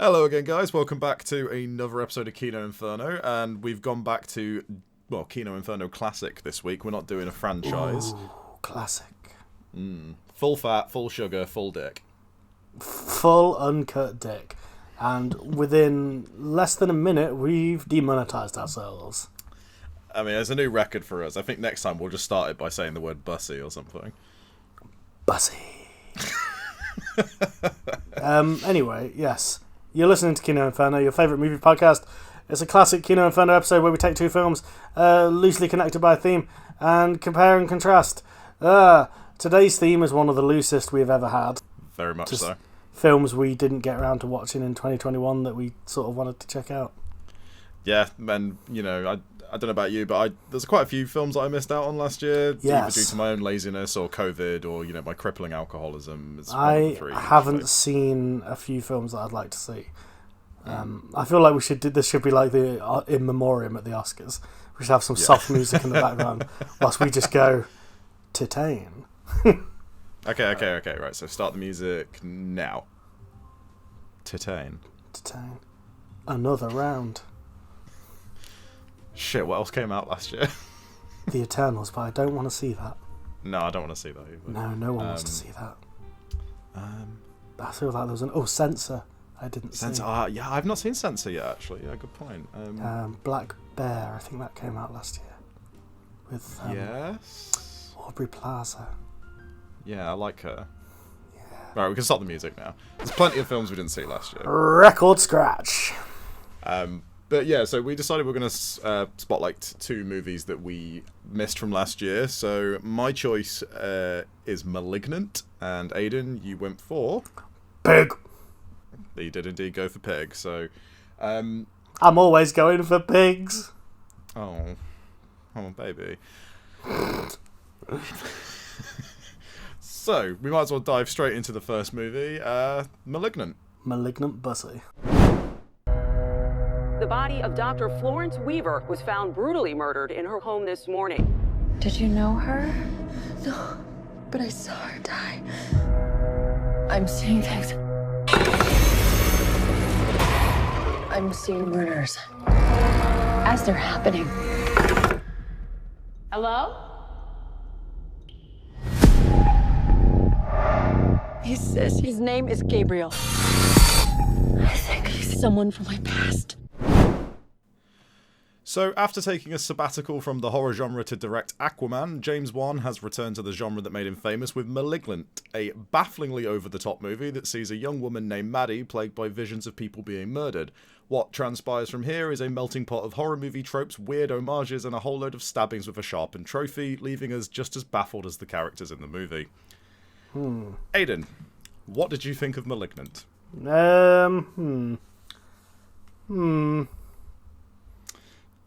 Hello again, guys. Welcome back to another episode of Kino Inferno, and we've gone back to, Kino Inferno Classic this week. We're not doing a franchise. Ooh, classic. Full fat, full sugar, full dick. Full uncut dick. And within less than a minute, we've demonetized ourselves. I mean, it's a new record for us. I think next time we'll just start it by saying the word bussy or something. Bussy. Anyway, yes. You're listening to Kino Inferno, your favourite movie podcast. It's a classic Kino Inferno episode where we take two films, loosely connected by a theme, and compare and contrast. Today's theme is one of the loosest we've ever had. Very much so. Films we didn't get around to watching in 2021 that we sort of wanted to check out. Yeah, and, I don't know about you, but there's quite a few films that I missed out on last year, either due to my own laziness or COVID or, my crippling alcoholism. I haven't seen a few films that I'd like to see. I feel like this should be like the in memoriam at the Oscars. We should have some soft music in the background whilst we just go, Titane. Okay, right, so start the music now. Titane. Another round. Shit, what else came out last year? The Eternals, but I don't want to see that. No, I don't want to see that either. No one wants to see that. I feel like there was Censor. I didn't see. Yeah, I've not seen Censor yet, actually. Yeah, good point. Black Bear, I think that came out last year. With yes? Aubrey Plaza. Yeah, I like her. Yeah. Right, we can stop the music now. There's plenty of films we didn't see last year. Record scratch. But yeah, so we decided we're going to spotlight two movies that we missed from last year. So my choice is Malignant, and Aidan, you went for... Pig. You did indeed go for Pig, so... I'm always going for pigs. Oh, baby. So, we might as well dive straight into the first movie, Malignant. Malignant Bussy. The body of Dr. Florence Weaver was found brutally murdered in her home this morning. Did you know her? No, but I saw her die. I'm seeing things. I'm seeing murders as they're happening. Hello? He says his name is Gabriel. I think he's someone from my past. So, after taking a sabbatical from the horror genre to direct Aquaman, James Wan has returned to the genre that made him famous with Malignant, a bafflingly over-the-top movie that sees a young woman named Maddie plagued by visions of people being murdered. What transpires from here is a melting pot of horror movie tropes, weird homages, and a whole load of stabbings with a sharpened trophy, leaving us just as baffled as the characters in the movie. Aidan, what did you think of Malignant?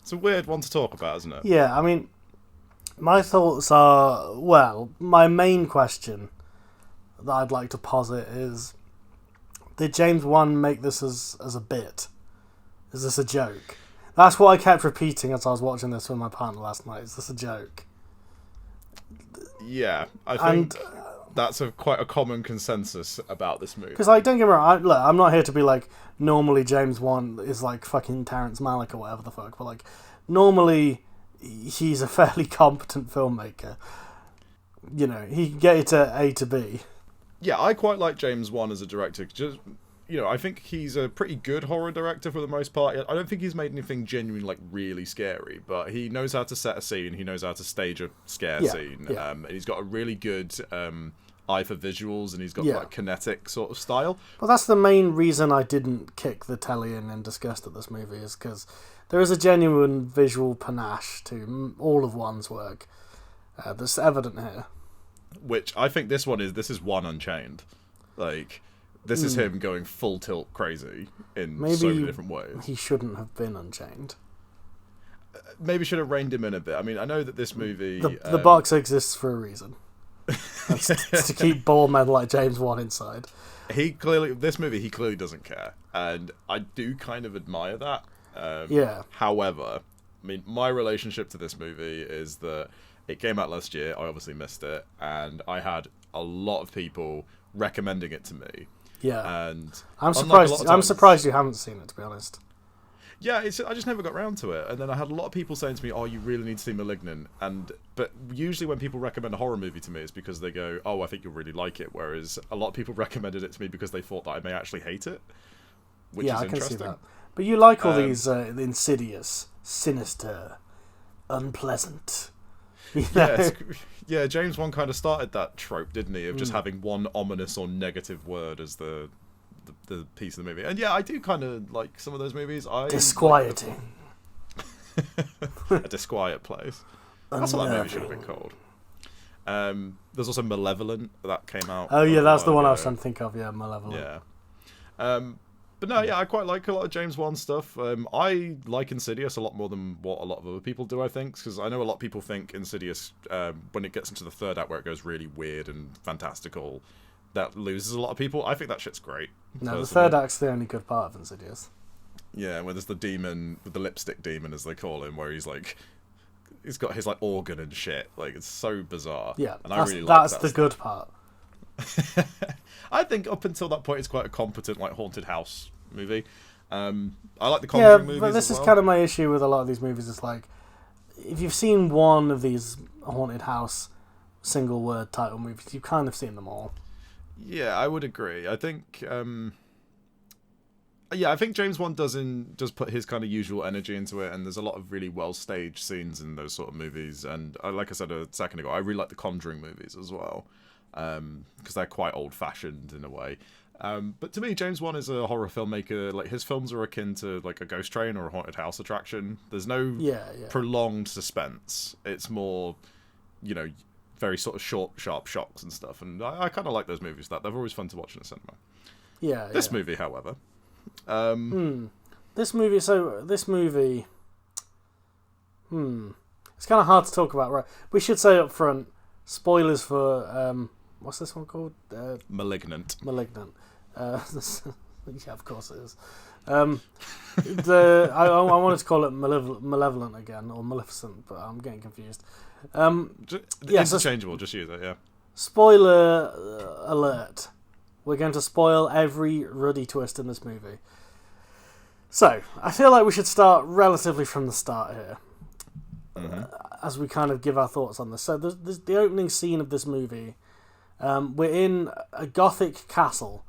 It's a weird one to talk about, isn't it? Yeah, I mean, my thoughts are, my main question that I'd like to posit is, did James Wan make this as a bit? Is this a joke? That's what I kept repeating as I was watching this with my partner last night. Is this a joke? Yeah, I think that's quite a common consensus about this movie. Because, don't get me wrong, I'm not here to be like, normally James Wan is like fucking Terrence Malick or whatever the fuck, but normally he's a fairly competent filmmaker. He can get it to A to B. Yeah, I quite like James Wan as a director. Just, I think he's a pretty good horror director for the most part. I don't think he's made anything genuinely really scary, but he knows how to set a scene. He knows how to stage a scare scene. Yeah. And he's got a really good eye for visuals, and he's got quite a kinetic sort of style. Well, that's the main reason I didn't kick the telly in disgust at this movie, is because there is a genuine visual panache to all of Wan's work that's evident here. Which I think this is Wan Unchained. This is him going full tilt crazy in so many different ways. He shouldn't have been Unchained. Maybe should have reined him in a bit. I mean, I know that this movie... The box exists for a reason. It's to keep ball men like James Wan inside. This movie, he clearly doesn't care. And I do kind of admire that. However, I mean, my relationship to this movie is that it came out last year. I obviously missed it. And I had a lot of people recommending it to me. Yeah. And I'm unlike a surprised. lot of I'm times- surprised you haven't seen it, to be honest. Yeah, I just never got round to it. And then I had a lot of people saying to me, "Oh, you really need to see *Malignant.'" But usually when people recommend a horror movie to me, it's because they go, "Oh, I think you'll really like it." Whereas a lot of people recommended it to me because they thought that I may actually hate it, which is I can interesting. see that. But you like all these insidious, sinister, unpleasant. Yeah, James Wan kind of started that trope, didn't he, of just having one ominous or negative word as the piece of the movie. And yeah, I do kind of like some of those movies. Disquieting. A disquiet place. That's what that movie should have been called. There's also Malevolent that came out. Oh yeah, that's the one I was trying to think of. Yeah, Malevolent. Yeah. But no, yeah, I quite like a lot of James Wan stuff. I like Insidious a lot more than what a lot of other people do, I think, because I know a lot of people think Insidious, when it gets into the third act where it goes really weird and fantastical, that loses a lot of people. I think that shit's great. No, personally. the third act's the only good part of Insidious. Yeah, where there's the demon, the lipstick demon as they call him, where he's got his like organ and shit. Like, it's so bizarre. Yeah, and I really like that's the good part. I think up until that point, it's quite a competent like haunted house movie. I like the Conjuring movies. But this as is well. kind of my issue with a lot of these movies. It's like, if you've seen one of these haunted house single word title movies, you've kind of seen them all. Yeah, I would agree. I think, I think James Wan does put his kind of usual energy into it, and there's a lot of really well staged scenes in those sort of movies. And like I said a second ago, I really like the Conjuring movies as well, because they're quite old fashioned in a way. But to me, James Wan is a horror filmmaker. Like, his films are akin to like a ghost train or a haunted house attraction. There's no prolonged suspense. It's more, very sort of short, sharp shocks and stuff. And I kind of like those movies. They're always fun to watch in the cinema. Yeah. This movie, however. This movie, it's kind of hard to talk about, right? We should say up front, spoilers for, what's this one called? Malignant. Yeah, of course it is. I wanted to call it Malevolent again, or Maleficent, but I'm getting confused. Interchangeable, just use it, yeah. Spoiler alert. We're going to spoil every ruddy twist in this movie. So, I feel like we should start relatively from the start here. As we kind of give our thoughts on this. So, the opening scene of this movie, we're in a gothic castle,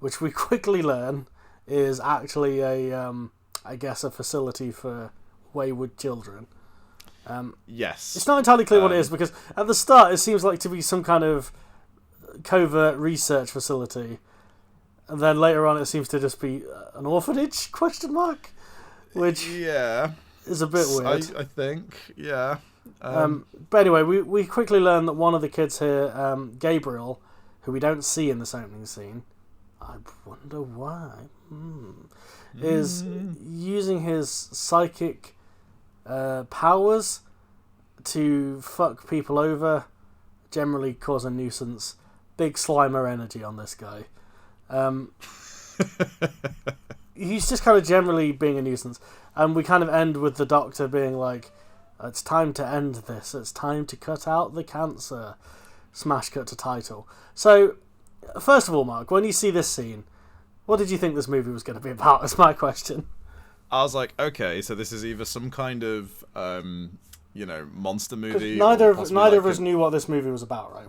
which we quickly learn is actually a facility for wayward children. Yes. It's not entirely clear what it is, because at the start it seems like to be some kind of covert research facility, and then later on it seems to just be an orphanage, ? Which is a bit weird. I think, yeah. But anyway, we quickly learn that one of the kids here, Gabriel, who we don't see in this opening scene, I wonder why, is using his psychic powers to fuck people over, generally cause a nuisance. Big Slimer energy on this guy. He's just kind of generally being a nuisance. And we kind of end with the doctor being like, it's time to end this. It's time to cut out the cancer. Smash cut to title. So, first of all, Mark, when you see this scene, what did you think this movie was going to be about? Is my question. I was like, okay, so this is either some kind of, monster movie. Neither of us knew what this movie was about, right?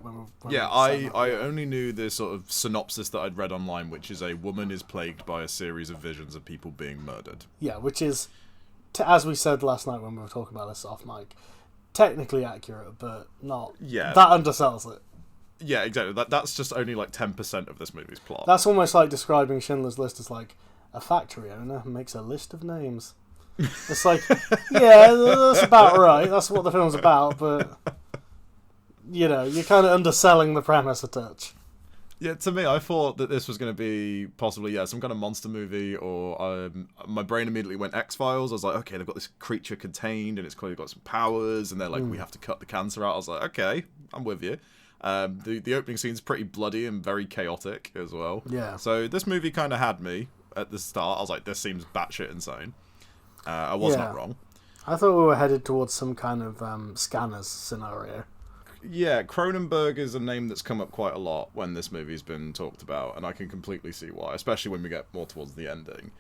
I only knew the sort of synopsis that I'd read online, which is a woman is plagued by a series of visions of people being murdered. Yeah, which is, as we said last night when we were talking about this off mic, technically accurate, but not. Yeah. That undersells it. Yeah, exactly. That's just only like 10% of this movie's plot. That's almost like describing Schindler's List as like, a factory owner makes a list of names. It's like, yeah, that's about right. That's what the film's about, but, you're kind of underselling the premise a touch. Yeah, to me, I thought that this was going to be possibly, some kind of monster movie, or my brain immediately went X-Files. I was like, okay, they've got this creature contained, and it's clearly got some powers, and they're like, we have to cut the cancer out. I was like, okay, I'm with you. The opening scene's pretty bloody and very chaotic as well. Yeah. So this movie kind of had me at the start. I was like, this seems batshit insane. I was not wrong. I thought we were headed towards some kind of scanners scenario. Yeah, Cronenberg is a name that's come up quite a lot when this movie's been talked about, and I can completely see why, especially when we get more towards the ending.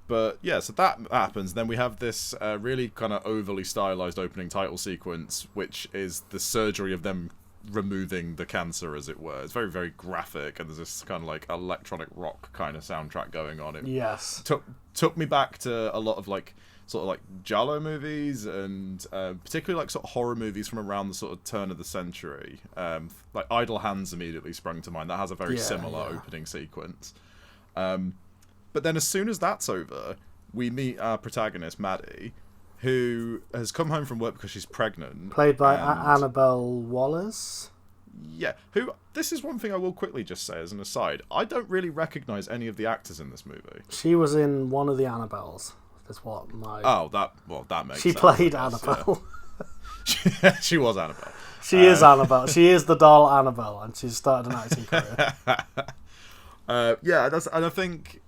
But yeah, so that happens. Then we have this really kind of overly stylized opening title sequence, which is the surgery of them removing the cancer, as it were. It's very, very graphic, and there's this kind of like electronic rock kind of soundtrack going on. It took me back to a lot of like sort of like Giallo movies, and particularly like sort of horror movies from around the sort of turn of the century. Like Idle Hands immediately sprung to mind. That has a very similar opening sequence. But then as soon as that's over, we meet our protagonist, Maddie, who has come home from work because she's pregnant. Played by Annabelle Wallace. Yeah, this is one thing I will quickly just say as an aside. I don't really recognise any of the actors in this movie. She was in one of the Annabelles. That's what my... that makes sense. She played Annabelle. Yeah. She was Annabelle. She is Annabelle. She is the doll Annabelle, and she's started an acting career. And I think...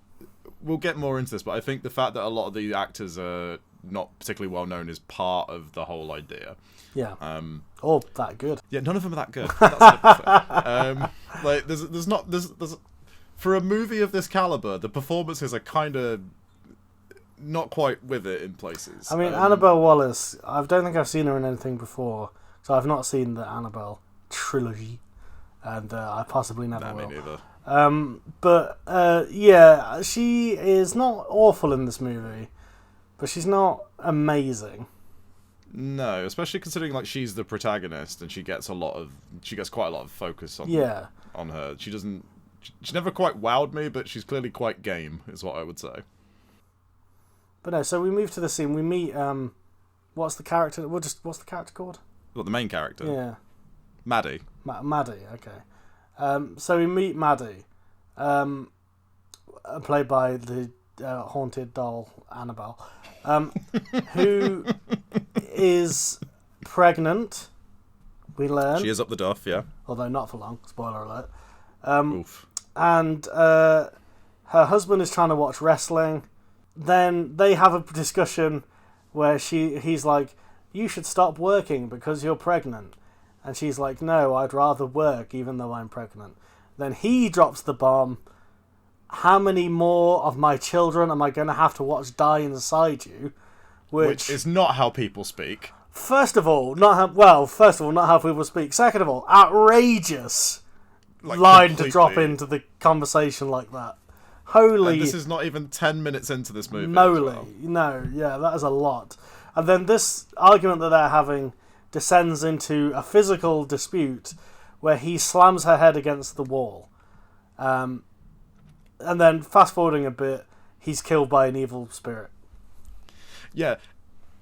We'll get more into this, but I think the fact that a lot of the actors are not particularly well known is part of the whole idea. Yeah. That good. Yeah, none of them are that good. That's like there's for a movie of this caliber, the performances are kind of not quite with it in places. I mean, Annabelle Wallace. I don't think I've seen her in anything before, so I've not seen the Annabelle trilogy, and I possibly never will. Me neither. Yeah, she is not awful in this movie, but she's not amazing. No, especially considering like she's the protagonist and she gets quite a lot of focus on her. She never quite wowed me, but she's clearly quite game, is what I would say. But no, so we move to the scene. We meet what's the character? What's the character called? What, the main character? Yeah, Maddie. Maddie. Okay. So we meet Maddie, played by the haunted doll Annabelle, who is pregnant. We learn she is up the duff, yeah. Although not for long. Spoiler alert. Oof. And her husband is trying to watch wrestling. Then they have a discussion where he's like, "You should stop working because you're pregnant." And she's like, "No, I'd rather work even though I'm pregnant." Then he drops the bomb. "How many more of my children am I going to have to watch die inside you?" Which is not how people speak. First of all, not how people speak. Second of all, outrageous line completely. To drop into the conversation like that. Holy... And this is not even 10 minutes into this movie. No, yeah, that is a lot. And then this argument that they're having descends into a physical dispute where he slams her head against the wall. And then, fast forwarding a bit, he's killed by an evil spirit. Yeah,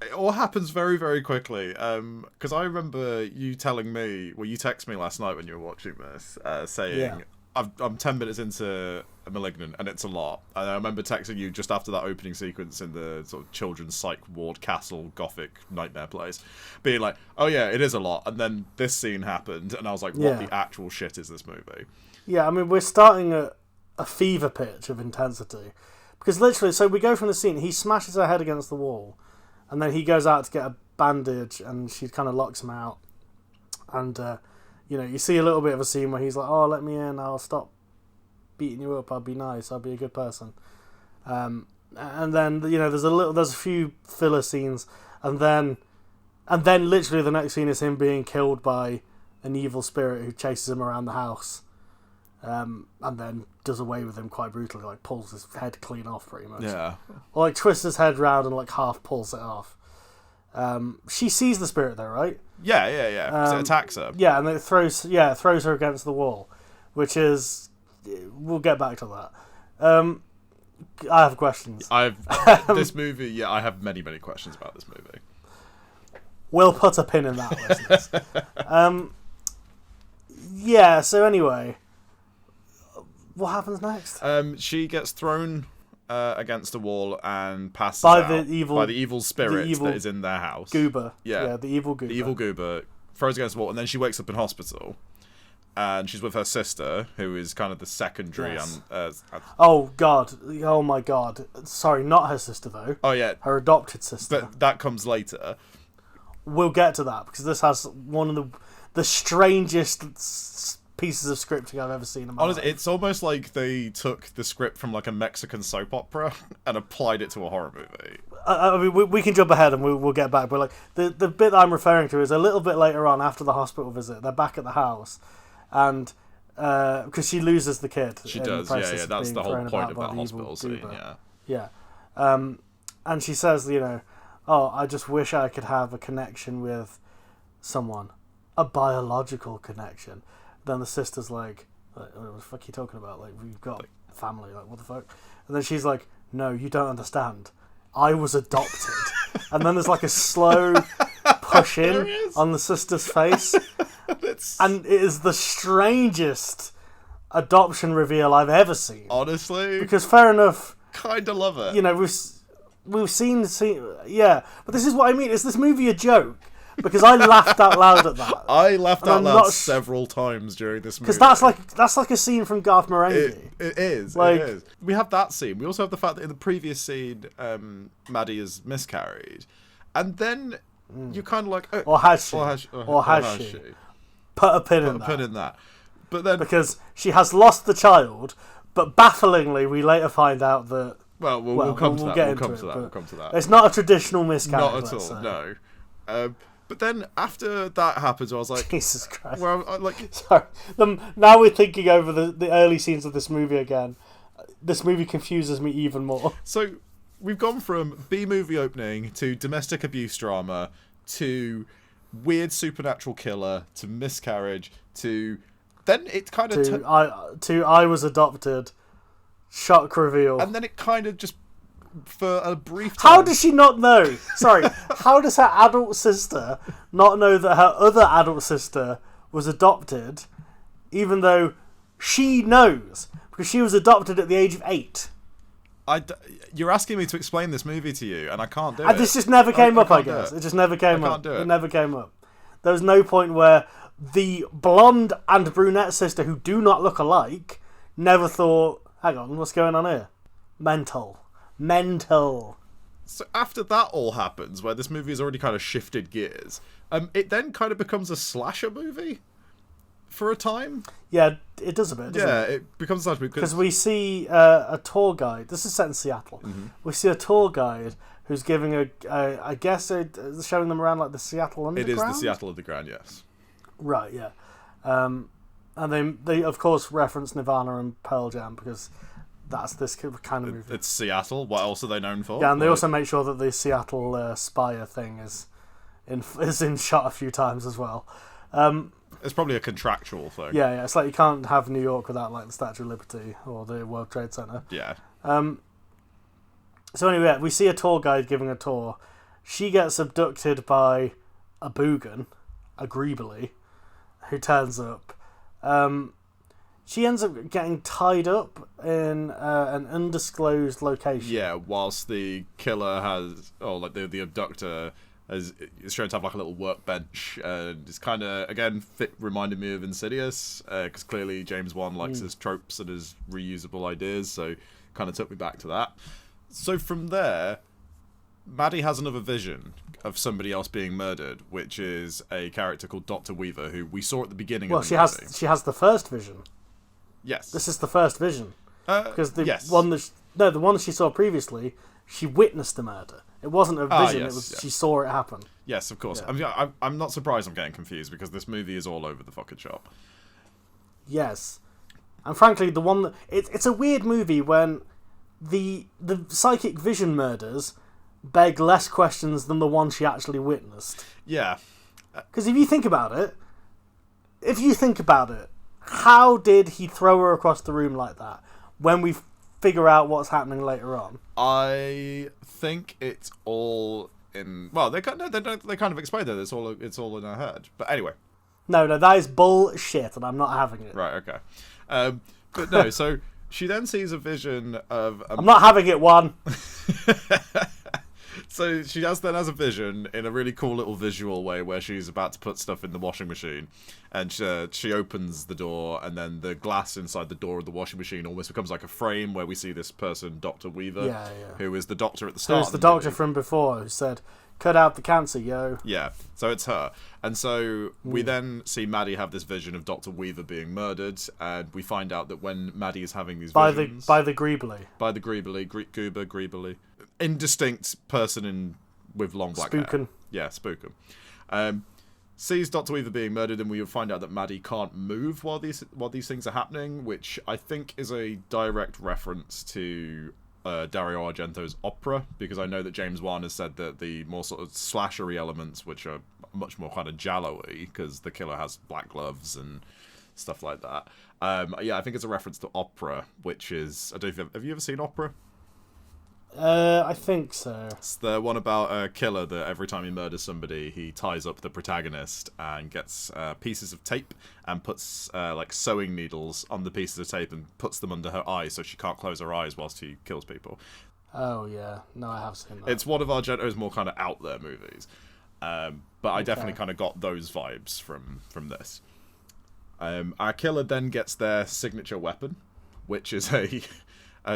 it all happens very, very quickly. Because I remember you telling me, you texted me last night when you were watching this, saying, I'm 10 minutes into Malignant, and it's a lot. And I remember texting you just after that opening sequence in the sort of children's psych ward castle gothic nightmare place, being like, "Oh yeah, it is a lot." And then this scene happened, and I was like, "What the actual shit is this movie?" Yeah, I mean, we're starting at a fever pitch of intensity, because literally, so we go from the scene, he smashes her head against the wall, and then he goes out to get a bandage, and she kind of locks him out, and you see a little bit of a scene where he's like, "Oh, let me in, I'll stop beating you up, I'll be nice, I'll be a good person." And then, there's a few filler scenes, and then literally the next scene is him being killed by an evil spirit who chases him around the house, and then does away with him quite brutally, like pulls his head clean off pretty much. Yeah. Or like twists his head round and like half pulls it off. She sees the spirit though, right? Yeah. It attacks her. Yeah, and it throws her against the wall, which is... We'll get back to that. I have questions. This movie, I have many, many questions about this movie. We'll put a pin in that, listeners. So anyway, what happens next? She gets thrown against a wall and passes by out by the evil spirit that is in their house. Goober. Yeah, the evil goober. The evil goober throws against the wall, and then she wakes up in hospital. And she's with her sister, who is kind of the secondary. Yes. Oh God! Oh my God! Sorry, not her sister though. Oh yeah, her adopted sister. But that comes later. we'll get to that because this has one of the strangest pieces of scripting I've ever seen in my life. It's almost like they took the script from like a Mexican soap opera and applied it to a horror movie. I mean, we can jump ahead and we'll get back, but like the bit that I'm referring to is a little bit later on after the hospital visit. They're back at the house, and because she loses the kid. She does, yeah. That's the whole point of that hospital scene, yeah. And she says, oh, I just wish I could have a connection with someone, a biological connection. Then the sister's like, what the fuck are you talking about? Like, we've got family, like, what the fuck? And then she's like, no, you don't understand. I was adopted. And then there's like a slow push in on the sister's face. And it is the strangest adoption reveal I've ever seen. Honestly. Because fair enough. Kinda love it. We've seen, yeah. But this is what I mean. Is this movie a joke? Because I laughed out loud at that. I laughed out loud several times during this movie. Because that's like a scene from Garth Marenghi. It is. We have that scene. We also have the fact that in the previous scene, Maddie is miscarried, and then you're kind of like, oh, or has she? Put a pin in that. But then because she has lost the child, but bafflingly, we later find out that. We'll come to that. It's not a traditional miscarriage. Not at all. No. But then after that happens, I was like, Jesus Christ. Sorry. Now we're thinking over the early scenes of this movie again. This movie confuses me even more. So we've gone from B-movie opening to domestic abuse drama to weird supernatural killer to miscarriage to then it kind of I was adopted, shock reveal, and then it kind of just for a brief time. How does she not know? Sorry, how does her adult sister not know that her other adult sister was adopted, even though she knows because she was adopted at the age of 8? You're asking me to explain this movie to you, and I can't do it. This just never came up, I guess. It just never came up. It never came up. There was no point where the blonde and brunette sister, who do not look alike, never thought, hang on, what's going on here? Mental. So after that all happens, where this movie has already kind of shifted gears, it then kind of becomes a slasher movie for a time. Yeah, it does a bit, doesn't it? It becomes a slasher movie. Because we see a tour guide. This is set in Seattle. Mm-hmm. We see a tour guide who's giving I guess, showing them around like the Seattle Underground? It is the Seattle Underground, yes. Right, yeah. And they of course reference Nirvana and Pearl Jam because that's this kind of movie. It's Seattle. What else are they known for? Yeah, and they also make sure that the Seattle Spire thing is in shot a few times as well. It's probably a contractual thing. Yeah, it's like you can't have New York without like the Statue of Liberty or the World Trade Center. Yeah. So anyway, we see a tour guide giving a tour. She gets abducted by a boogan, a greebly, who turns up. She ends up getting tied up in an undisclosed location. Yeah, whilst the killer the abductor is shown to have like a little workbench. It's kind of, again, reminded me of Insidious, because clearly James Wan likes his tropes and his reusable ideas, so kind of took me back to that. So from there, Maddie has another vision of somebody else being murdered, which is a character called Dr. Weaver, who we saw at the beginning of the movie. She has the first vision. Yes. This is the first vision. Because the yes. one that she saw previously, she witnessed the murder. It wasn't a vision, she saw it happen. Yes, of course. Yeah. I'm not surprised I'm getting confused, because this movie is all over the fucking shop. Yes. And frankly, the one that... It's a weird movie when the psychic vision murders beg less questions than the one she actually witnessed. Yeah. Because if you think about it, how did he throw her across the room like that when we figure out what's happening later on? I think it's all in... Well, they kind of explain that it's all in her head. But anyway. No, that is bullshit, and I'm not having it. Right, okay. But no, so she then sees a vision of... I'm not having it, one. So she has a vision in a really cool little visual way where she's about to put stuff in the washing machine, and she opens the door, and then the glass inside the door of the washing machine almost becomes like a frame where we see this person, Dr. Weaver, who is the doctor at the start. Who's the doctor from before, who said, cut out the cancer, yo. Yeah, so it's her. And so we then see Maddie have this vision of Dr. Weaver being murdered, and we find out that when Maddie is having these visions... By the Greebly. By the Greebly, Goober, Greebly. Indistinct person with long black hair. Spookin'. Yeah, Spookin'. Sees Dr. Weaver being murdered, and we find out that Maddie can't move while these things are happening, which I think is a direct reference to Dario Argento's Opera, because I know that James Wan has said that the more sort of slashery elements, which are much more kind of giallo-y, because the killer has black gloves and stuff like that. I think it's a reference to Opera, which is... I don't know have you ever seen Opera? I think so. It's the one about a killer that every time he murders somebody, he ties up the protagonist and gets pieces of tape and puts like sewing needles on the pieces of tape and puts them under her eyes so she can't close her eyes whilst he kills people. Oh, yeah. No, I have seen that. It's one of Argento's more kind of out there movies. But I definitely kind of got those vibes from this. Our killer then gets their signature weapon, which is a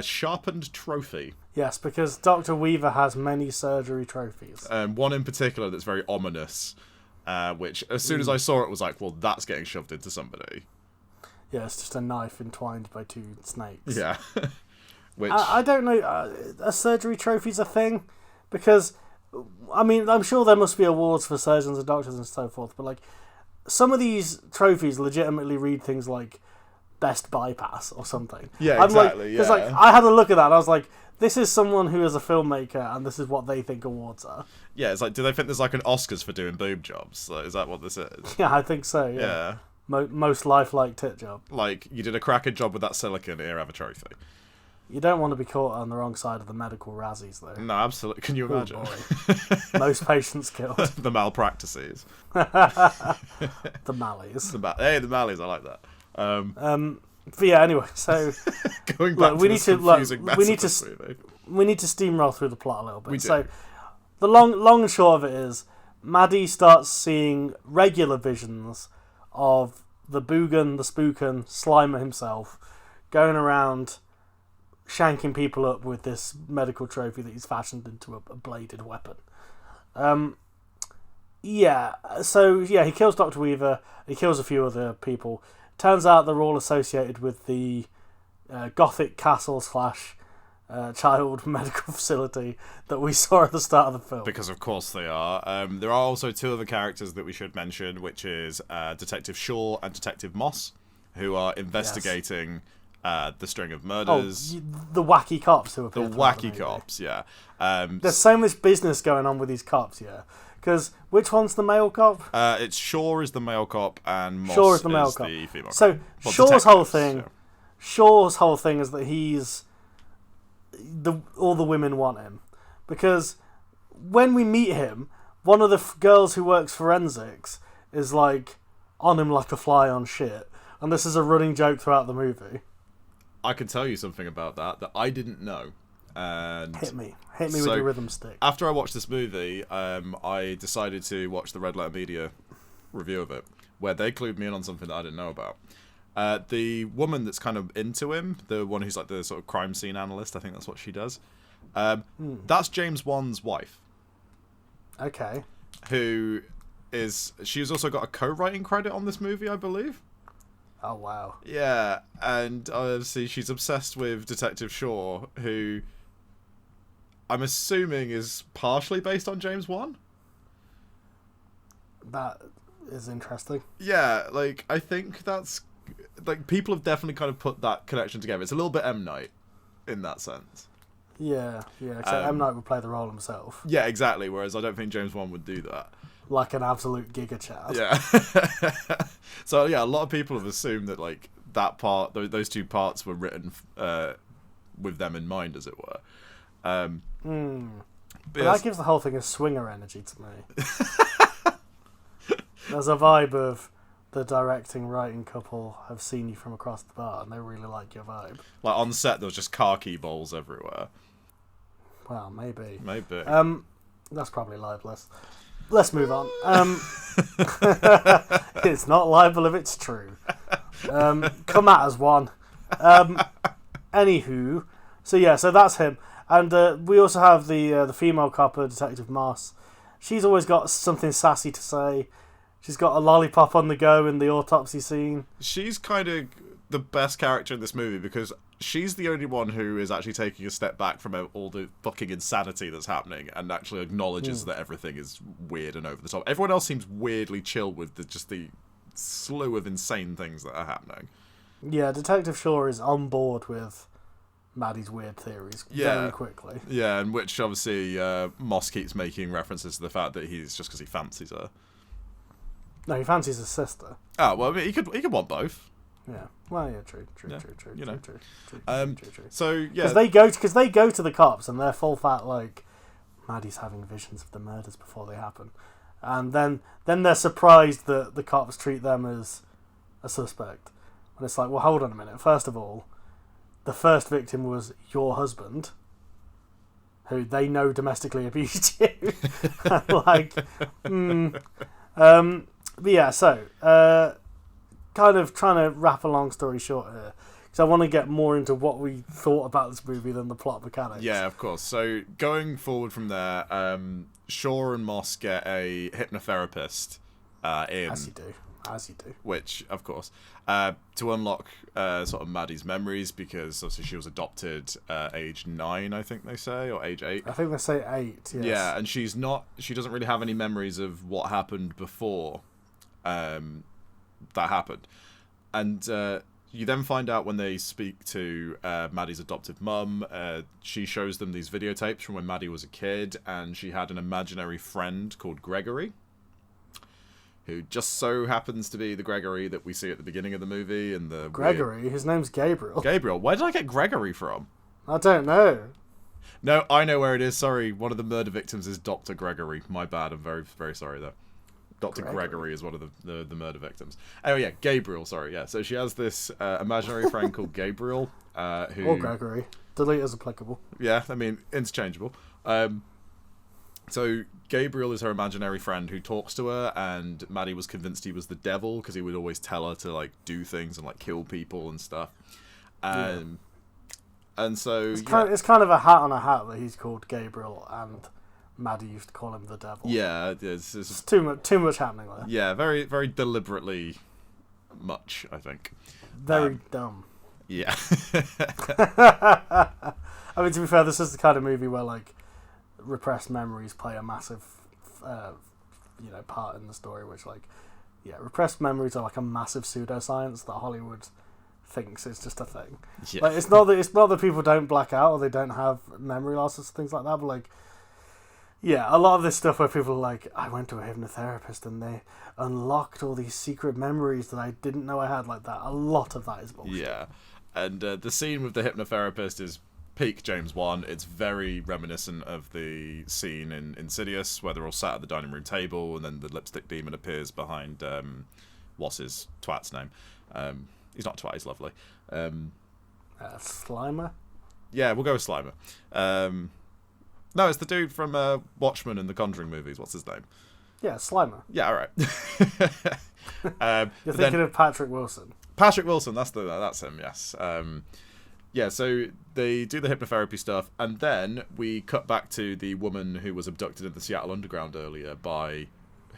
sharpened trophy. Yes, because Dr. Weaver has many surgery trophies. One in particular that's very ominous, which as soon as I saw it was like, well, that's getting shoved into somebody. Yeah, it's just a knife entwined by two snakes. Yeah. Which I don't know, are surgery trophies a thing? Because, I mean, I'm sure there must be awards for surgeons and doctors and so forth, but like, some of these trophies legitimately read things like best bypass or something. Yeah, exactly. Because like, I had a look at that and I was like, this is someone who is a filmmaker and this is what they think awards are. Yeah, it's like, do they think there's like an Oscars for doing boob jobs? Like, is that what this is? Yeah, I think so, yeah. Most lifelike tit job. Like, you did a cracking job with that silicone, here, have a trophy. You don't want to be caught on the wrong side of the medical Razzies, though. No, absolutely. Can you imagine? Most patients killed. The malpractices. The Mallies. The Mallies, I like that. But yeah, anyway, so going back to this confusing mess of this movie. We need to steamroll through the plot a little bit. We do. So the long and short of it is, Maddie starts seeing regular visions of the Boogan, the Spookin, Slimer himself, going around shanking people up with this medical trophy that he's fashioned into a bladed weapon. He kills Dr. Weaver, he kills a few other people. Turns out they're all associated with the Gothic castle / child medical facility that we saw at the start of the film. Because of course they are. There are also two other characters that we should mention, which is Detective Shaw and Detective Moss, who are investigating the string of murders. The wacky cops who appear. The wacky cops, yeah. There's so much business going on with these cops, yeah. Because which one's the male cop? It's Shaw is the male cop and Moss is the female cop. So Shaw's whole thing, is that he's all the women want him, because when we meet him, one of the girls who works forensics is like on him like a fly on shit, and this is a running joke throughout the movie. I can tell you something about that I didn't know. And hit me with your rhythm stick. After I watched this movie, I decided to watch the Red Letter Media review of it, where they clued me in on something that I didn't know about. The woman that's kind of into him, the one who's like the sort of crime scene analyst, I think that's what she does. That's James Wan's wife. Okay. She's also got a co-writing credit on this movie, I believe. Oh, wow. Yeah, and obviously she's obsessed with Detective Shaw, who I'm assuming is partially based on James Wan. That is interesting. Yeah, like, I think that's... Like, people have definitely kind of put that connection together. It's a little bit M. Night in that sense. Yeah, except M. Night would play the role himself. Yeah, exactly, whereas I don't think James Wan would do that. Like an absolute giga chad. Yeah. So, yeah, a lot of people have assumed that, like, that part, those two parts were written with them in mind, as it were. But that gives the whole thing a swinger energy to me. There's a vibe of the directing, writing couple have seen you from across the bar and they really like your vibe. Like, on set, there was just car key bowls everywhere. Well, maybe. That's probably libelous. Let's move on. It's not libel if it's true. Come at us, one. Anywho, so that's him. And we also have the female copper, Detective Moss, she's always got something sassy to say. She's got a lollipop on the go in the autopsy scene. She's kind of the best character in this movie because she's the only one who is actually taking a step back from all the fucking insanity that's happening and actually acknowledges that everything is weird and over the top. Everyone else seems weirdly chill with the slew of insane things that are happening. Yeah, Detective Shaw is on board with Maddie's weird theories very quickly. Yeah, and which obviously Moss keeps making references to the fact that he's just because he fancies her. No, he fancies his sister. Oh, well, I mean, he could want both. Yeah. Well, yeah, true. You know. True. So yeah, because they go to the cops and they're full fat like Maddie's having visions of the murders before they happen, and then they're surprised that the cops treat them as a suspect. And it's like, well, hold on a minute. First of all, the first victim was your husband, who they know domestically abused you. But yeah, so kind of trying to wrap a long story short here, because I want to get more into what we thought about this movie than the plot mechanics. Yeah, of course. So going forward from there, Shaw and Moss get a hypnotherapist in. As you do. Which, of course, to unlock sort of Maddie's memories, because obviously she was adopted age 9, I think they say, or age 8. I think they say 8, yes. Yeah, and she doesn't really have any memories of what happened before that happened. And you then find out when they speak to Maddie's adoptive mum, she shows them these videotapes from when Maddie was a kid, and she had an imaginary friend called Gregory, who just so happens to be the Gregory that we see at the beginning of the movie. And the Gregory? His name's Gabriel. Gabriel? Where did I get Gregory from? I don't know. No, I know where it is. Sorry, one of the murder victims is Dr. Gregory. My bad. I'm very, very sorry, though. Dr. Gregory is one of the murder victims. Oh, yeah, Gabriel, sorry, yeah. So she has this imaginary friend called Gabriel. Who... Or Gregory. Delete as applicable. Yeah, I mean, interchangeable. So Gabriel is her imaginary friend who talks to her, and Maddie was convinced he was the devil because he would always tell her to like do things and like kill people and stuff. And so it's kind of a hat on a hat that he's called Gabriel, and Maddie used to call him the devil. Yeah, it's too much happening there. Yeah, very very deliberately much, I think. Very dumb. Yeah. I mean, to be fair, this is the kind of movie where like repressed memories play a massive part in the story, which repressed memories are like a massive pseudoscience that Hollywood thinks is just a thing. Yeah. Like, it's not that people don't black out or they don't have memory losses, things like that, but like, yeah, a lot of this stuff where people are like, I went to a hypnotherapist and they unlocked all these secret memories that I didn't know I had, like that. A lot of that is bullshit. Yeah, and the scene with the hypnotherapist is peak James Wan. It's very reminiscent of the scene in Insidious where they're all sat at the dining room table and then the lipstick demon appears behind what's his twat's name. He's not twat, he's lovely. Slimer? Yeah, we'll go with Slimer. No, it's the dude from Watchmen and the Conjuring movies. What's his name? Yeah, Slimer. Yeah, all right. You're thinking of Patrick Wilson. Patrick Wilson, that's him, yes. Yeah, so they do the hypnotherapy stuff, and then we cut back to the woman who was abducted in the Seattle Underground earlier by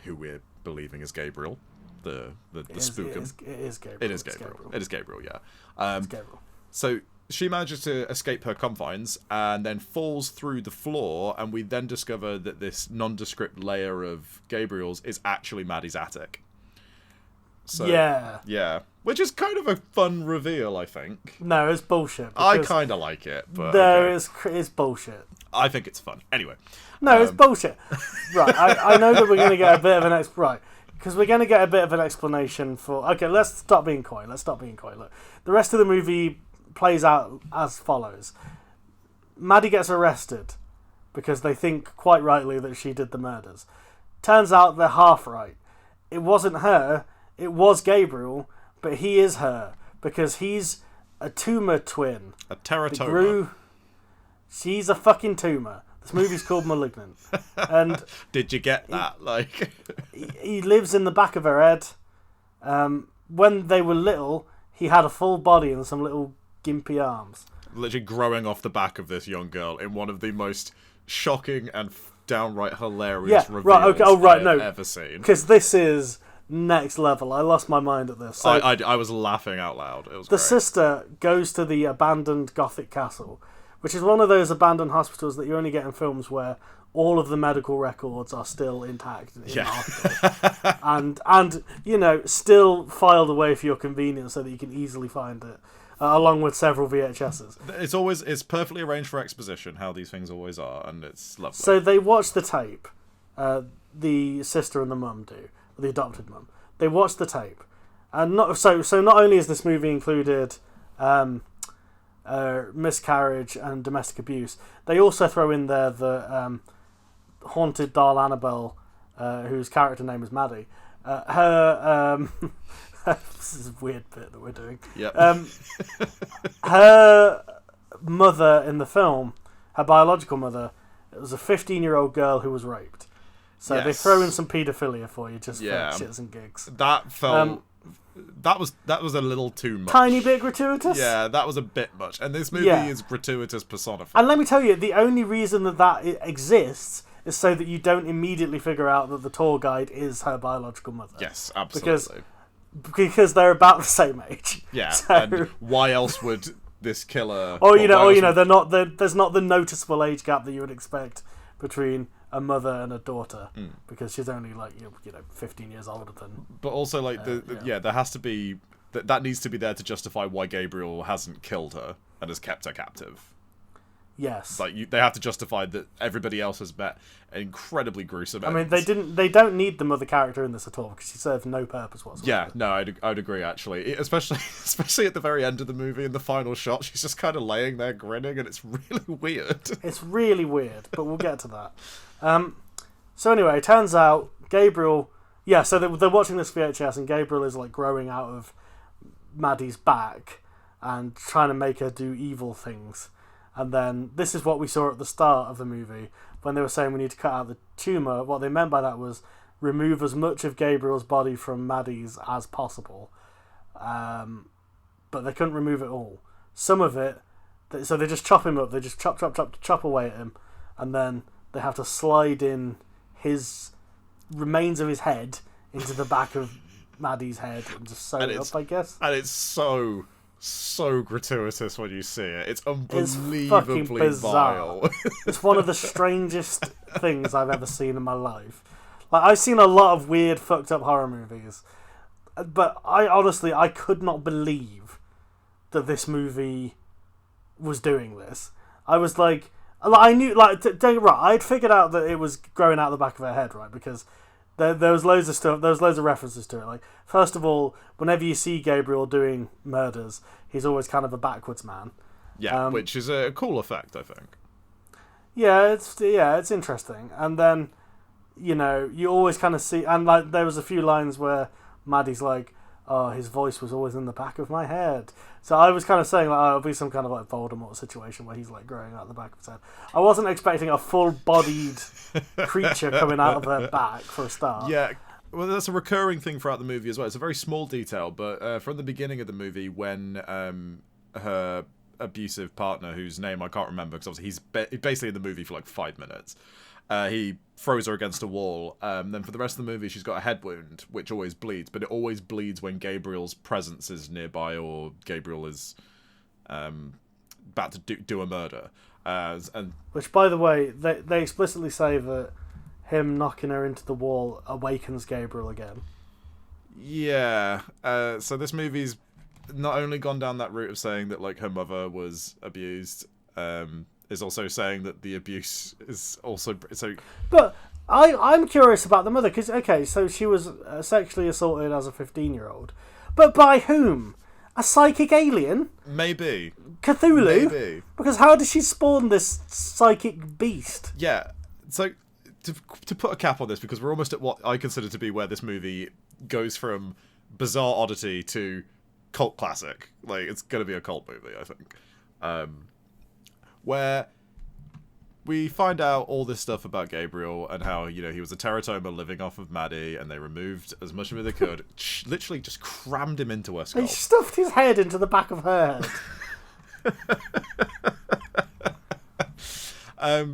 who we're believing is Gabriel, the spookum. It is Gabriel. It is Gabriel, yeah. It's Gabriel. So she manages to escape her confines and then falls through the floor, and we then discover that this nondescript layer of Gabriel's is actually Maddie's attic. So, yeah, which is kind of a fun reveal, I think. No, it's bullshit. I kind of like it, but no, okay. it's bullshit. I think it's fun. Anyway, no, it's bullshit. Right, I know that we're going to get a bit of an because we're going to get a bit of an explanation for. Okay, let's stop being coy. Look, the rest of the movie plays out as follows: Maddie gets arrested because they think quite rightly that she did the murders. Turns out they're half right. It wasn't her. It was Gabriel, but he is her because he's a tumor twin. A teratoma. She's a fucking tumor. This movie's called Malignant. And did you get that? He lives in the back of her head. When they were little, he had a full body and some little gimpy arms. Literally growing off the back of this young girl in one of the most shocking and downright hilarious Yeah, reveals right, okay, oh, right, I've no. ever seen. Because this is next level. I lost my mind at this. So I was laughing out loud. It was the great. sister goes to the abandoned Gothic castle, which is one of those abandoned hospitals that you only get in films where all of the medical records are still intact in articles. and you know, still filed away for your convenience so that you can easily find it, along with several VHSs. It's perfectly arranged for exposition, how these things always are, and it's lovely. So they watch the tape. The sister and the mum do, the adopted mum. They watch the tape, and not only is this movie included miscarriage and domestic abuse, they also throw in there the haunted doll Annabelle, whose character name is Maddie. Her this is a weird bit that we're doing. Yep. Her mother in the film, her biological mother, it was a 15-year-old girl who was raped. So they throw in some paedophilia for you just for shits and gigs. That felt that was a little too much. Tiny bit gratuitous. Yeah, that was a bit much. And this movie is gratuitous personified. And let me tell you, the only reason that exists is so that you don't immediately figure out that the tour guide is her biological mother. Yes, absolutely. Because they're about the same age. Yeah, so, and why else would this killer... there's not the noticeable age gap that you would expect between a mother and a daughter, because she's only 15 years older than... But also, there has to be... That needs to be there to justify why Gabriel hasn't killed her and has kept her captive. Yes. They have to justify that everybody else has met incredibly gruesome ends. I mean, they don't need the mother character in this at all, because she serves no purpose whatsoever. Yeah, no, I'd agree, actually. Especially at the very end of the movie, in the final shot, she's just kind of laying there grinning, and it's really weird. It's really weird, but we'll get to that. So anyway, it turns out Gabriel... Yeah, so they're watching this VHS, and Gabriel is growing out of Maddie's back and trying to make her do evil things. And then this is what we saw at the start of the movie when they were saying we need to cut out the tumour. What they meant by that was remove as much of Gabriel's body from Maddie's as possible. But they couldn't remove it all. Some of it, so they just chop him up. They just chop away at him. And then they have to slide in his remains of his head into the back of Maddie's head and just sew it up, I guess. And it's so gratuitous when you see it. It's unbelievably vile. It's one of the strangest things I've ever seen in my life. I've seen a lot of weird, fucked up horror movies, but I could not believe that this movie was doing this. I was I knew, don't get me wrong, I'd figured out that it was growing out the back of her head, right? Because there was loads of stuff, there was loads of references to it. First of all, whenever you see Gabriel doing murders, he's always kind of a backwards man. Yeah, which is a cool effect, I think. Yeah, it's interesting. And then, you always kind of see, and there was a few lines where Maddie's like, oh, his voice was always in the back of my head. So I was kind of saying, it'll be some kind of Voldemort situation where he's growing out the back of his head. I wasn't expecting a full-bodied creature coming out of her back for a start. Yeah, well, that's a recurring thing throughout the movie as well. It's a very small detail, but from the beginning of the movie, when her abusive partner, whose name I can't remember, because obviously he's basically in the movie for 5 minutes, he throws her against a wall. Then for the rest of the movie, she's got a head wound, which always bleeds, but it always bleeds when Gabriel's presence is nearby or Gabriel is about to do a murder. Which, by the way, they explicitly say that him knocking her into the wall awakens Gabriel again. Yeah. So this movie's not only gone down that route of saying that her mother was abused, is also saying that the abuse is also so. But I'm curious about the mother, because so she was sexually assaulted as a 15-year-old, but by whom? A psychic alien? Maybe. Cthulhu? Maybe. Because how did she spawn this psychic beast? Yeah. So to put a cap on this, because we're almost at what I consider to be where this movie goes from bizarre oddity to cult classic. It's going to be a cult movie, I think. Where we find out all this stuff about Gabriel and how, he was a teratoma living off of Maddie, and they removed as much of it they could, literally just crammed him into her skull. They stuffed his head into the back of her head.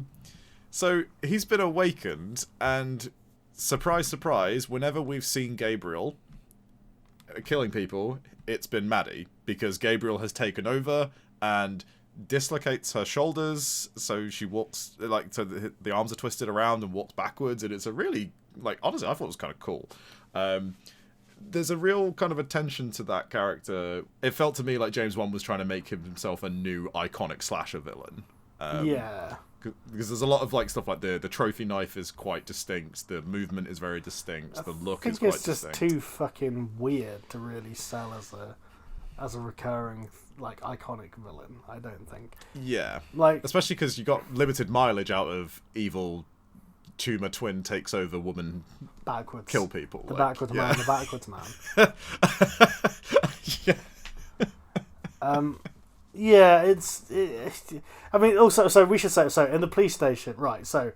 So he's been awakened, and surprise, surprise, whenever we've seen Gabriel killing people, it's been Maddie, because Gabriel has taken over and dislocates her shoulders, so she walks, like, so the arms are twisted around and walks backwards, and it's a really, like, honestly, I thought it was kind of cool. There's a real kind of attention to that character. It felt to me like James Wan was trying to make himself a new iconic slasher villain. Because there's a lot of like stuff like the trophy knife is quite distinct, the movement is very distinct, the look is quite distinct. It's just too fucking weird to really sell as a recurring, like, iconic villain, I don't think. Yeah. Like, especially because you got limited mileage out of evil tumor twin takes over woman backwards kill people. The backwards man, the backwards man. I mean, also, so we should say, so in the police station, right, so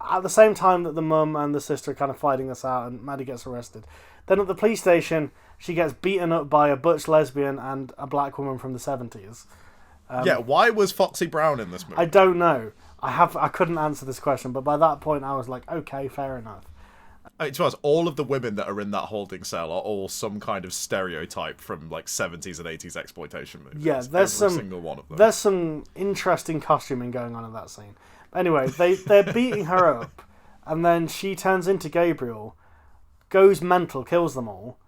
at the same time that the mum and the sister are kind of fighting this out and Maddie gets arrested, then at the police station she gets beaten up by a butch lesbian and a black woman from the 70s. Why was Foxy Brown in this movie? I don't know. I couldn't answer this question, but by that point I was like, okay, fair enough. To be honest, all of the women that are in that holding cell are all some kind of stereotype from like 70s and 80s exploitation movies. Yeah, there's single one of them. There's some interesting costuming going on in that scene. Anyway, they're beating her up, and then she turns into Gabriel, goes mental, kills them all,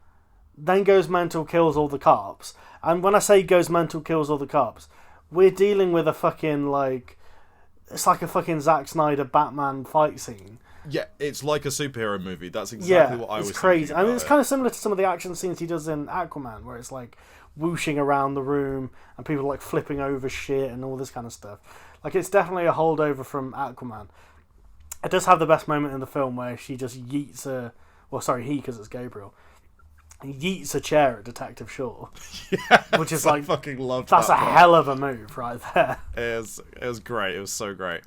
then goes mental, kills all the cops. And when I say goes mental, kills all the cops, we're dealing with a fucking, like, it's like a fucking Zack Snyder Batman fight scene. Yeah, it's like a superhero movie. That's exactly what I was thinking. It's crazy. I mean, it's kind of similar to some of the action scenes he does in Aquaman, where it's like whooshing around the room and people like flipping over shit and all this kind of stuff. Like, it's definitely a holdover from Aquaman. It does have the best moment in the film where she just yeets he, because it's Gabriel, yeets a chair at Detective Shaw. Which is like, I fucking loved that's that a part. hell of a move right there. It was great. It was so great.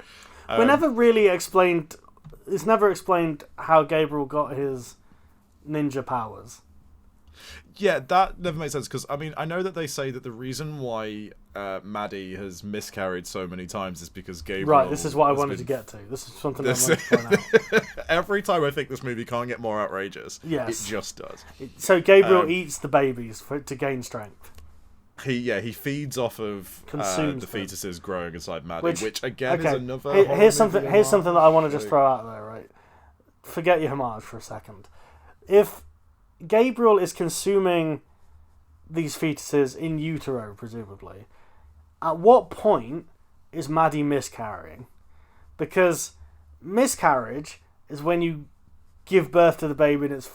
We're never really explained. It's never explained how Gabriel got his ninja powers. Yeah, that never made sense, because, I mean, I know that they say that the reason why Maddie has miscarried so many times is because Gabriel... Right, this is what I wanted to get to. This is something I wanted to point out. Every time I think this movie can't get more outrageous, yes, it just does. So Gabriel eats the babies to gain strength. He feeds off of the fetuses growing inside Maddie, which again is another... Here's something that I want to just throw out there, right? Forget your homage for a second. If Gabriel is consuming these fetuses in utero, presumably, at what point is Maddie miscarrying? Because miscarriage is when you give birth to the baby and it's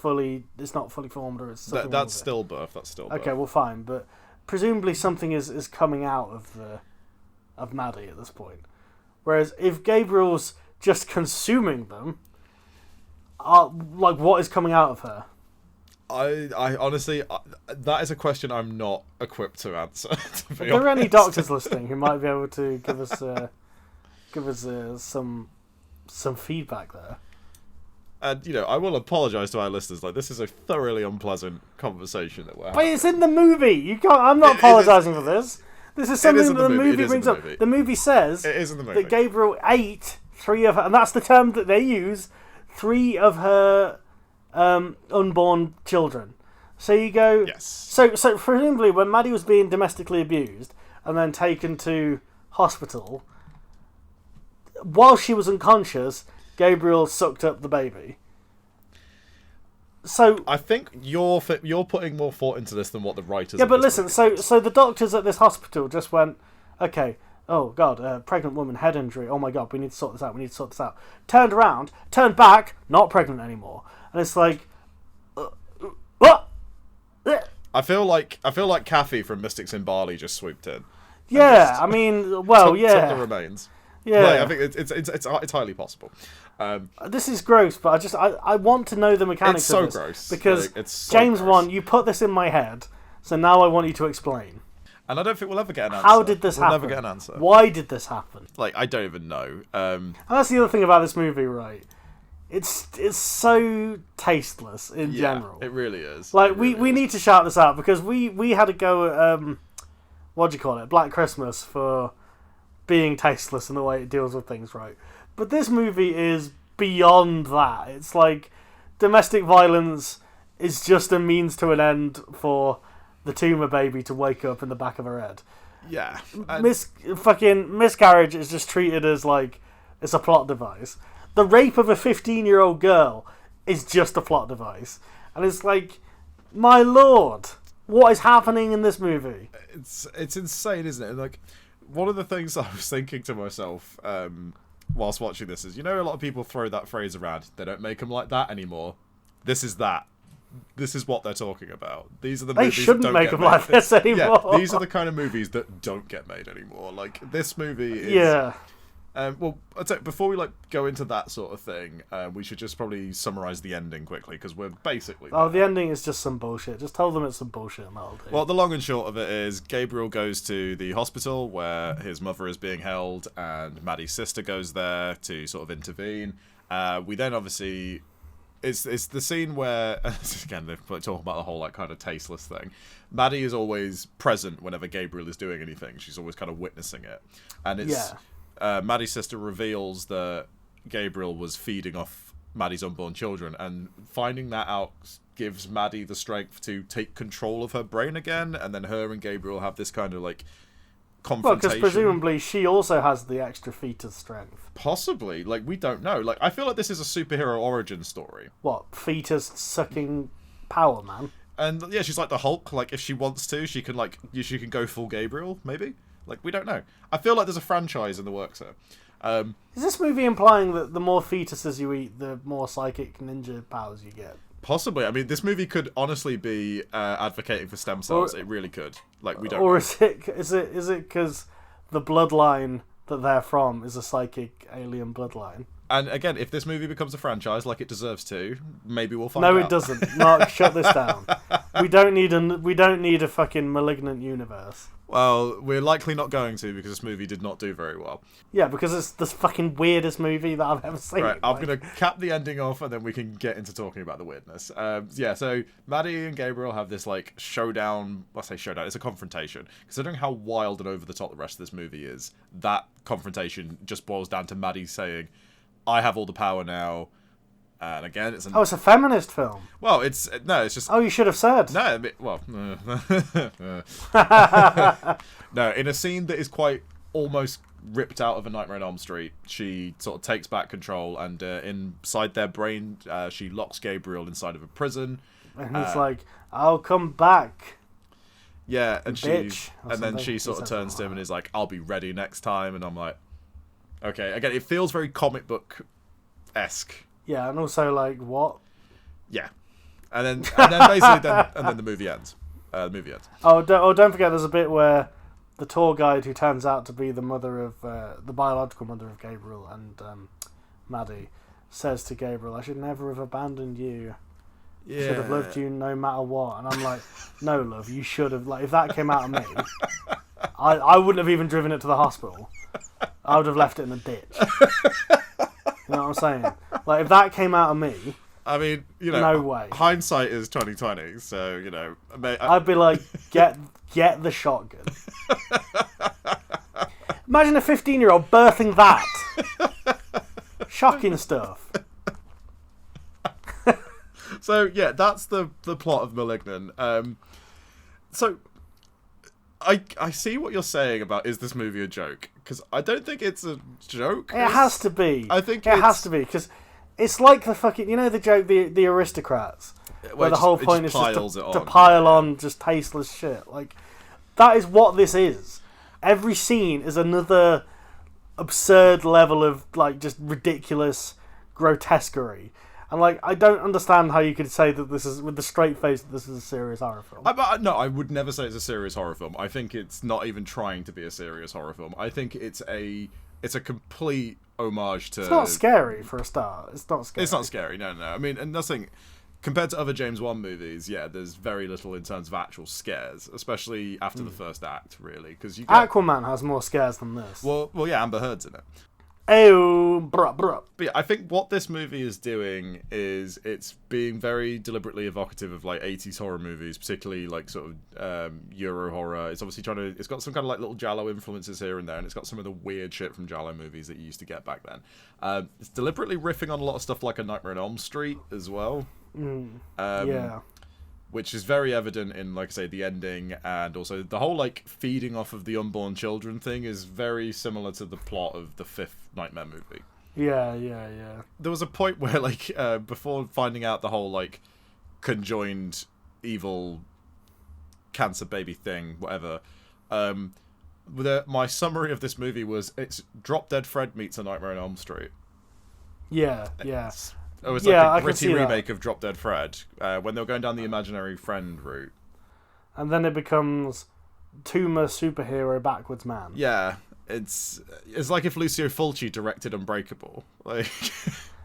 not fully formed, or it's something that's stillbirth. That's stillbirth. Okay, well, fine, but presumably something is coming out of Maddie at this point. Whereas if Gabriel's just consuming them, like, what is coming out of her? I honestly, that is a question I'm not equipped to answer. If there are any doctors listening who might be able to give us some feedback there. And, I will apologise to our listeners. Like, this is a thoroughly unpleasant conversation that we're having. But it's in the movie. You can't. I'm not apologising for this. This is something that the movie brings up. The movie says it is in the movie. That Gabriel ate 3 of her, and that's the term that they use, 3 of her unborn children. So you go... Yes. So presumably when Maddie was being domestically abused and then taken to hospital, while she was unconscious, Gabriel sucked up the baby. So I think you're putting more thought into this than what the writers... Yeah, but listen, so the doctors at this hospital just went, okay, oh God, pregnant woman, head injury, oh my God, we need to sort this out. Turned around, turned back, not pregnant anymore. And it's like, what? I feel like Kathy from Mystics in Bali just swooped in. Yeah, I mean, well, took the remains. Yeah, like, I think it's highly possible. This is gross, but I want to know the mechanics of this. It's so gross. Because it's so James gross. Wan, you put this in my head, so now I want you to explain. And I don't think we'll ever get an answer. How did this happen? We'll never get an answer. Why did this happen? Like, I don't even know. And that's the other thing about this movie, right? It's so tasteless in general. It really is. Like, we need to shout this out, because we had a go at, what do you call it, Black Christmas for being tasteless in the way it deals with things, right? But this movie is beyond that. It's like domestic violence is just a means to an end for the tumor baby to wake up in the back of her head. Yeah. Miscarriage is just treated as like it's a plot device. The rape of a 15-year-old girl is just a plot device. And it's like, my lord, what is happening in this movie? It's insane, isn't it? Like, one of the things I was thinking to myself whilst watching this is, a lot of people throw that phrase around, they don't make them like that anymore. This is that. This is what they're talking about. These are the movies that don't make get them made. like this anymore. Yeah, these are the kind of movies that don't get made anymore. Like, this movie is... Yeah. Well, I'd say before we go into that sort of thing, we should just probably summarise the ending quickly, because we're basically... Oh, the ending is just some bullshit. Just tell them it's some bullshit and that'll do. Well, the long and short of it is Gabriel goes to the hospital where his mother is being held, and Maddie's sister goes there to sort of intervene. We then obviously... It's the scene where, again, they're talking about the whole kind of tasteless thing. Maddie is always present whenever Gabriel is doing anything. She's always kind of witnessing it. And it's... Maddie's sister reveals that Gabriel was feeding off Maddie's unborn children, and finding that out gives Maddie the strength to take control of her brain again, and then her and Gabriel have this kind of confrontation. Well, because presumably she also has the extra fetus strength. Possibly. We don't know. I feel like this is a superhero origin story. What, fetus sucking power, man? And yeah, she's like the Hulk. If she wants to, she can she can go full Gabriel, maybe. We don't know. I feel like there's a franchise in the works here. Is this movie implying that the more fetuses you eat, the more psychic ninja powers you get? Possibly. I mean, this movie could honestly be advocating for stem cells. It really could. We don't. Or know. is it because the bloodline that they're from is a psychic alien bloodline? And again, if this movie becomes a franchise like it deserves to, maybe we'll find out. No, it doesn't. Mark, shut this down. We don't need a fucking Malignant universe. Well, we're likely not going to, because this movie did not do very well. Yeah, because it's the fucking weirdest movie that I've ever seen. Right, I'm going to cap the ending off, and then we can get into talking about the weirdness. So Maddie and Gabriel have this, showdown. I say showdown, it's a confrontation. Considering how wild and over the top the rest of this movie is, that confrontation just boils down to Maddie saying, I have all the power now. And again, it's it's a feminist film. Well, it's just... Oh, you should have said. No, no, in a scene that is quite almost ripped out of A Nightmare on Elm Street, she sort of takes back control, and inside their brain, she locks Gabriel inside of a prison. And he's like, I'll come back. Yeah, and then she sort of He says turns to him and is like, I'll be ready next time. And I'm like, okay. Again, it feels very comic book-esque. Yeah, and also what? Yeah, and then basically then the movie ends. Don't forget, there's a bit where the tour guide, who turns out to be the mother of the biological mother of Gabriel and Maddie, says to Gabriel, "I should never have abandoned you. Yeah. I should have loved you no matter what." And I'm like, "No, love, you should have." If that came out of me, I wouldn't have even driven it to the hospital. I would have left it in a ditch. You know what I'm saying? If that came out of me, I mean, no way. Hindsight is 20/20, so I'd be like, get the shotgun. Imagine a 15-year-old birthing that. Shocking stuff. So yeah, that's the plot of Malignant. So I see what you're saying about, is this movie a joke? Because I don't think it's a joke. It has to be. I think it has to be, because it's like the fucking, the joke, the aristocrats, where the whole point is just to pile on just tasteless shit. That is what this is. Every scene is another absurd level of just ridiculous grotesquerie. And I don't understand how you could say that this is, with the straight face, that this is a serious horror film. No, I would never say it's a serious horror film. I think it's not even trying to be a serious horror film. I think it's a complete homage to... It's not scary, for a start. It's not scary. It's not scary, no. I mean, and nothing... Compared to other James Wan movies, yeah, there's very little in terms of actual scares, especially after the first act, really. Because Aquaman has more scares than this. Well, yeah, Amber Heard's in it. Ew. boom, bruh, bruh. But yeah, I think what this movie is doing is it's being very deliberately evocative of like 80s horror movies, particularly like sort of Euro horror. It's obviously it's got some kind of like little Giallo influences here and there, and it's got some of the weird shit from Giallo movies that you used to get back then. It's deliberately riffing on a lot of stuff like A Nightmare on Elm Street as well. Yeah. Which is very evident in, like I say, the ending, and also the whole like feeding off of the unborn children thing is very similar to the plot of the fifth Nightmare movie. Yeah. There was a point where, like, before finding out the whole like conjoined evil cancer baby thing, whatever, my summary of this movie was it's Drop Dead Fred meets A Nightmare on Elm Street. Yeah. It was like a gritty remake of Drop Dead Fred, when they were going down the imaginary friend route. And then it becomes Toomer superhero backwards man. Yeah, it's like if Lucio Fulci directed Unbreakable. Like,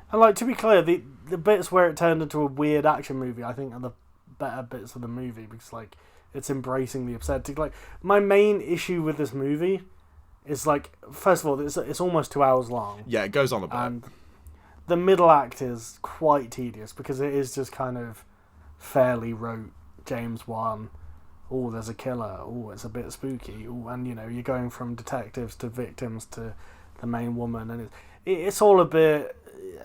and like, to be clear, the bits where it turned into a weird action movie, I think, are the better bits of the movie, because like it's embracing the absurdity. Like, my main issue with this movie is, like, first of all, it's almost 2 hours long. Yeah, it goes on a bit. And the middle act is quite tedious because it is just kind of fairly rote James Wan. Oh, there's a killer. Oh, it's a bit spooky. Ooh, and you're going from detectives to victims to the main woman, and it's all a bit.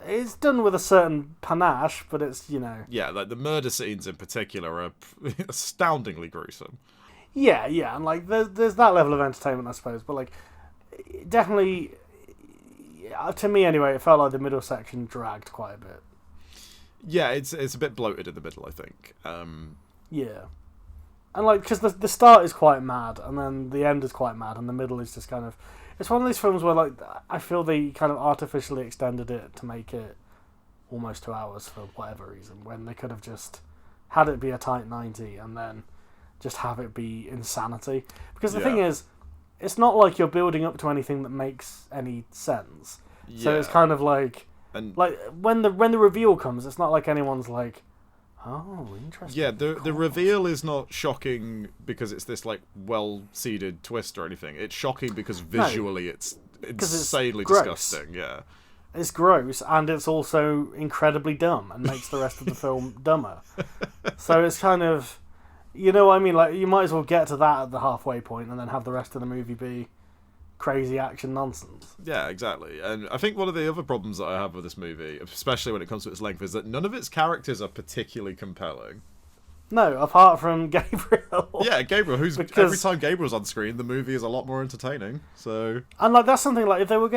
It's done with a certain panache, but it's Yeah, like the murder scenes in particular are astoundingly gruesome. Yeah, and like there's that level of entertainment, I suppose, but like definitely. To me, anyway, it felt like the middle section dragged quite a bit. Yeah, it's a bit bloated in the middle, I think. Yeah, and like because the start is quite mad, and then the end is quite mad, and the middle is just kind of. It's one of these films where like I feel they kind of artificially extended it to make it almost 2 hours for whatever reason, when they could have just had it be a tight 90 and then just have it be insanity. Because the thing is, it's not like you're building up to anything that makes any sense. Yeah. So it's kind of like, like when the reveal comes, it's not like anyone's like, oh, interesting. Yeah, the reveal is not shocking because it's this like well-seeded twist or anything. It's shocking because visually it's insanely disgusting. Yeah, it's gross, and it's also incredibly dumb and makes the rest of the film dumber. So it's kind of. You know what I mean? Like, you might as well get to that at the halfway point and then have the rest of the movie be crazy action nonsense. Yeah, exactly. And I think one of the other problems that I have with this movie, especially when it comes to its length, is that none of its characters are particularly compelling. No, apart from Gabriel. Yeah, Gabriel, every time Gabriel's on screen, the movie is a lot more entertaining. So, and like that's something like if they're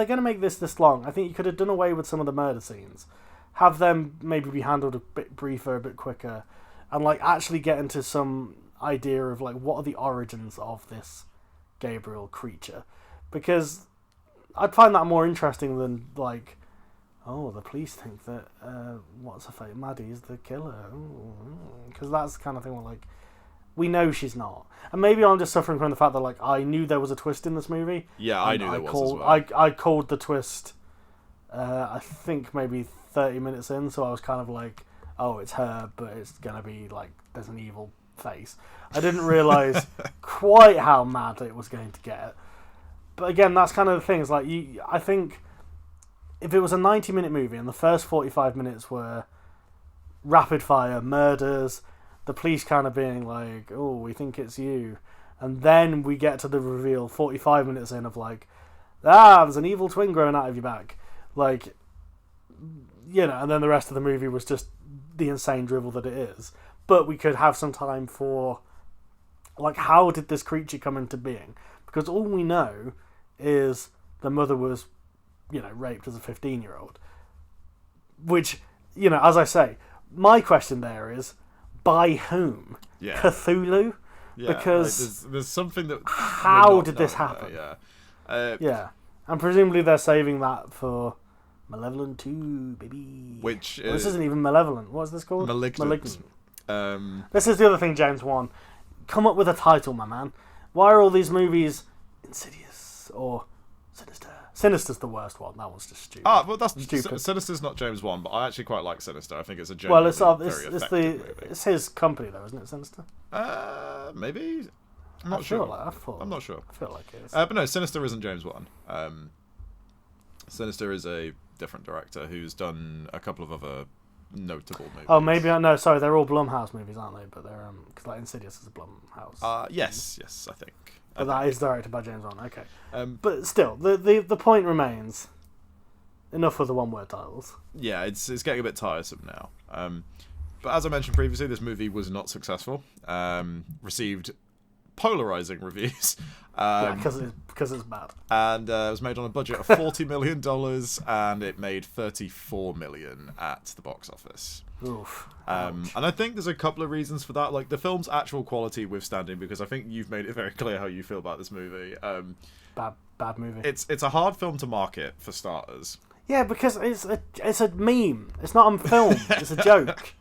gonna make this long, I think you could have done away with some of the murder scenes, have them maybe be handled a bit briefer, a bit quicker. And like actually get into some idea of like what are the origins of this Gabriel creature, because I'd find that more interesting than like, oh, the police think that what's her fate, Maddie is the killer, because that's the kind of thing where like we know she's not, and maybe I'm just suffering from the fact that like I knew there was a twist in this movie. Yeah, I knew there was as well. I called the twist. I think maybe 30 minutes in, so I was kind of like. Oh, it's her, but it's going to be like there's an evil face. I didn't realise quite how mad it was going to get. But again, that's kind of the thing. It's like I think if it was a 90-minute movie and the first 45 minutes were rapid fire murders, the police kind of being like, oh, we think it's you. And then we get to the reveal 45 minutes in of like, there's an evil twin growing out of your back. Like, and then the rest of the movie was just the insane drivel that it is, but we could have some time for like how did this creature come into being, because all we know is the mother was raped as a 15-year-old, which as I say, my question there is by whom? Cthulhu? Because there's something that how did this happen? And presumably they're saving that for Malevolent 2, baby. Which this isn't even Malevolent. What's this called? Malignant. This is the other thing, James Wan. Come up with a title, my man. Why are all these movies Insidious or Sinister? Sinister's the worst one. That one's just stupid. Well, that's stupid. Sinister's not James Wan, but I actually quite like Sinister. I think it's a movie. It's his company though, isn't it? Sinister. Maybe. I'm not sure. I'm not sure. I feel like it is. But no, Sinister isn't James Wan. Sinister is a different director who's done a couple of other notable movies. Oh, maybe I know. Sorry, they're all Blumhouse movies, aren't they? But they're because like Insidious is a Blumhouse. Yes, I think. But that is directed by James Wan. Okay. But still, the point remains. Enough with the one-word titles. Yeah, it's getting a bit tiresome now. But as I mentioned previously, this movie was not successful. Received polarizing reviews. Because it's bad. And it was made on a budget of $40 million, and it made $34 million at the box office. Oof. And I think there's a couple of reasons for that. Like, the film's actual quality withstanding, because I think you've made it very clear how you feel about this movie. Bad movie. It's a hard film to market, for starters. Yeah, because it's a meme. It's not a film. It's a joke.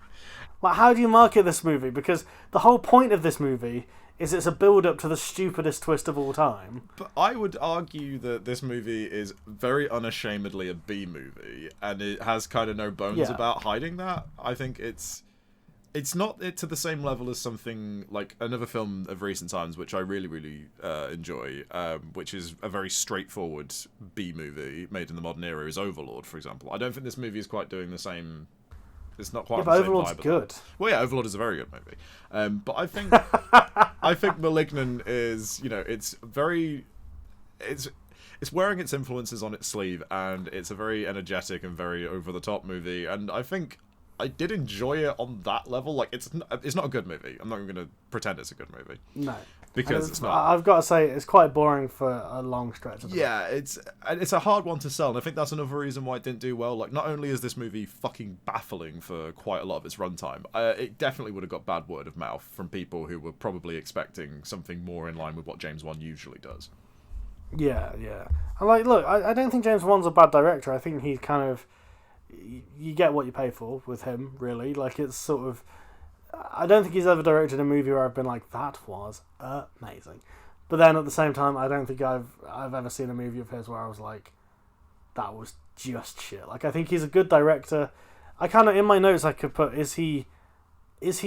Like, how do you market this movie? Because the whole point of this movie is it's a build-up to the stupidest twist of all time. But I would argue that this movie is very unashamedly a B movie, and it has kind of no bones about hiding that. I think it's not to the same level as something like another film of recent times, which I really, really enjoy, which is a very straightforward B movie made in the modern era, is Overlord, for example. I don't think this movie is quite doing the same. It's not quite. Yeah, the but same Overlord's vibe good. Well, yeah, Overlord is a very good movie. But I think I think Malignant is, it's very, it's wearing its influences on its sleeve, and it's a very energetic and very over the top movie, and I think I did enjoy it on that level. Like, it's not a good movie. I'm not even going to pretend it's a good movie. No. Because it's not. I've got to say, it's quite boring for a long stretch of the Yeah, it's a hard one to sell, and I think that's another reason why it didn't do well. Like, not only is this movie fucking baffling for quite a lot of its runtime, it definitely would have got bad word of mouth from people who were probably expecting something more in line with what James Wan usually does. Yeah. And, like, look, I don't think James Wan's a bad director. I think he's kind of... You get what you pay for with him, really. Like, it's sort of... I don't think he's ever directed a movie where I've been like, that was amazing. But then at the same time, I don't think I've ever seen a movie of his where I was like, that was just shit. Like, I think he's a good director. I kind of, in my notes, I could put, is he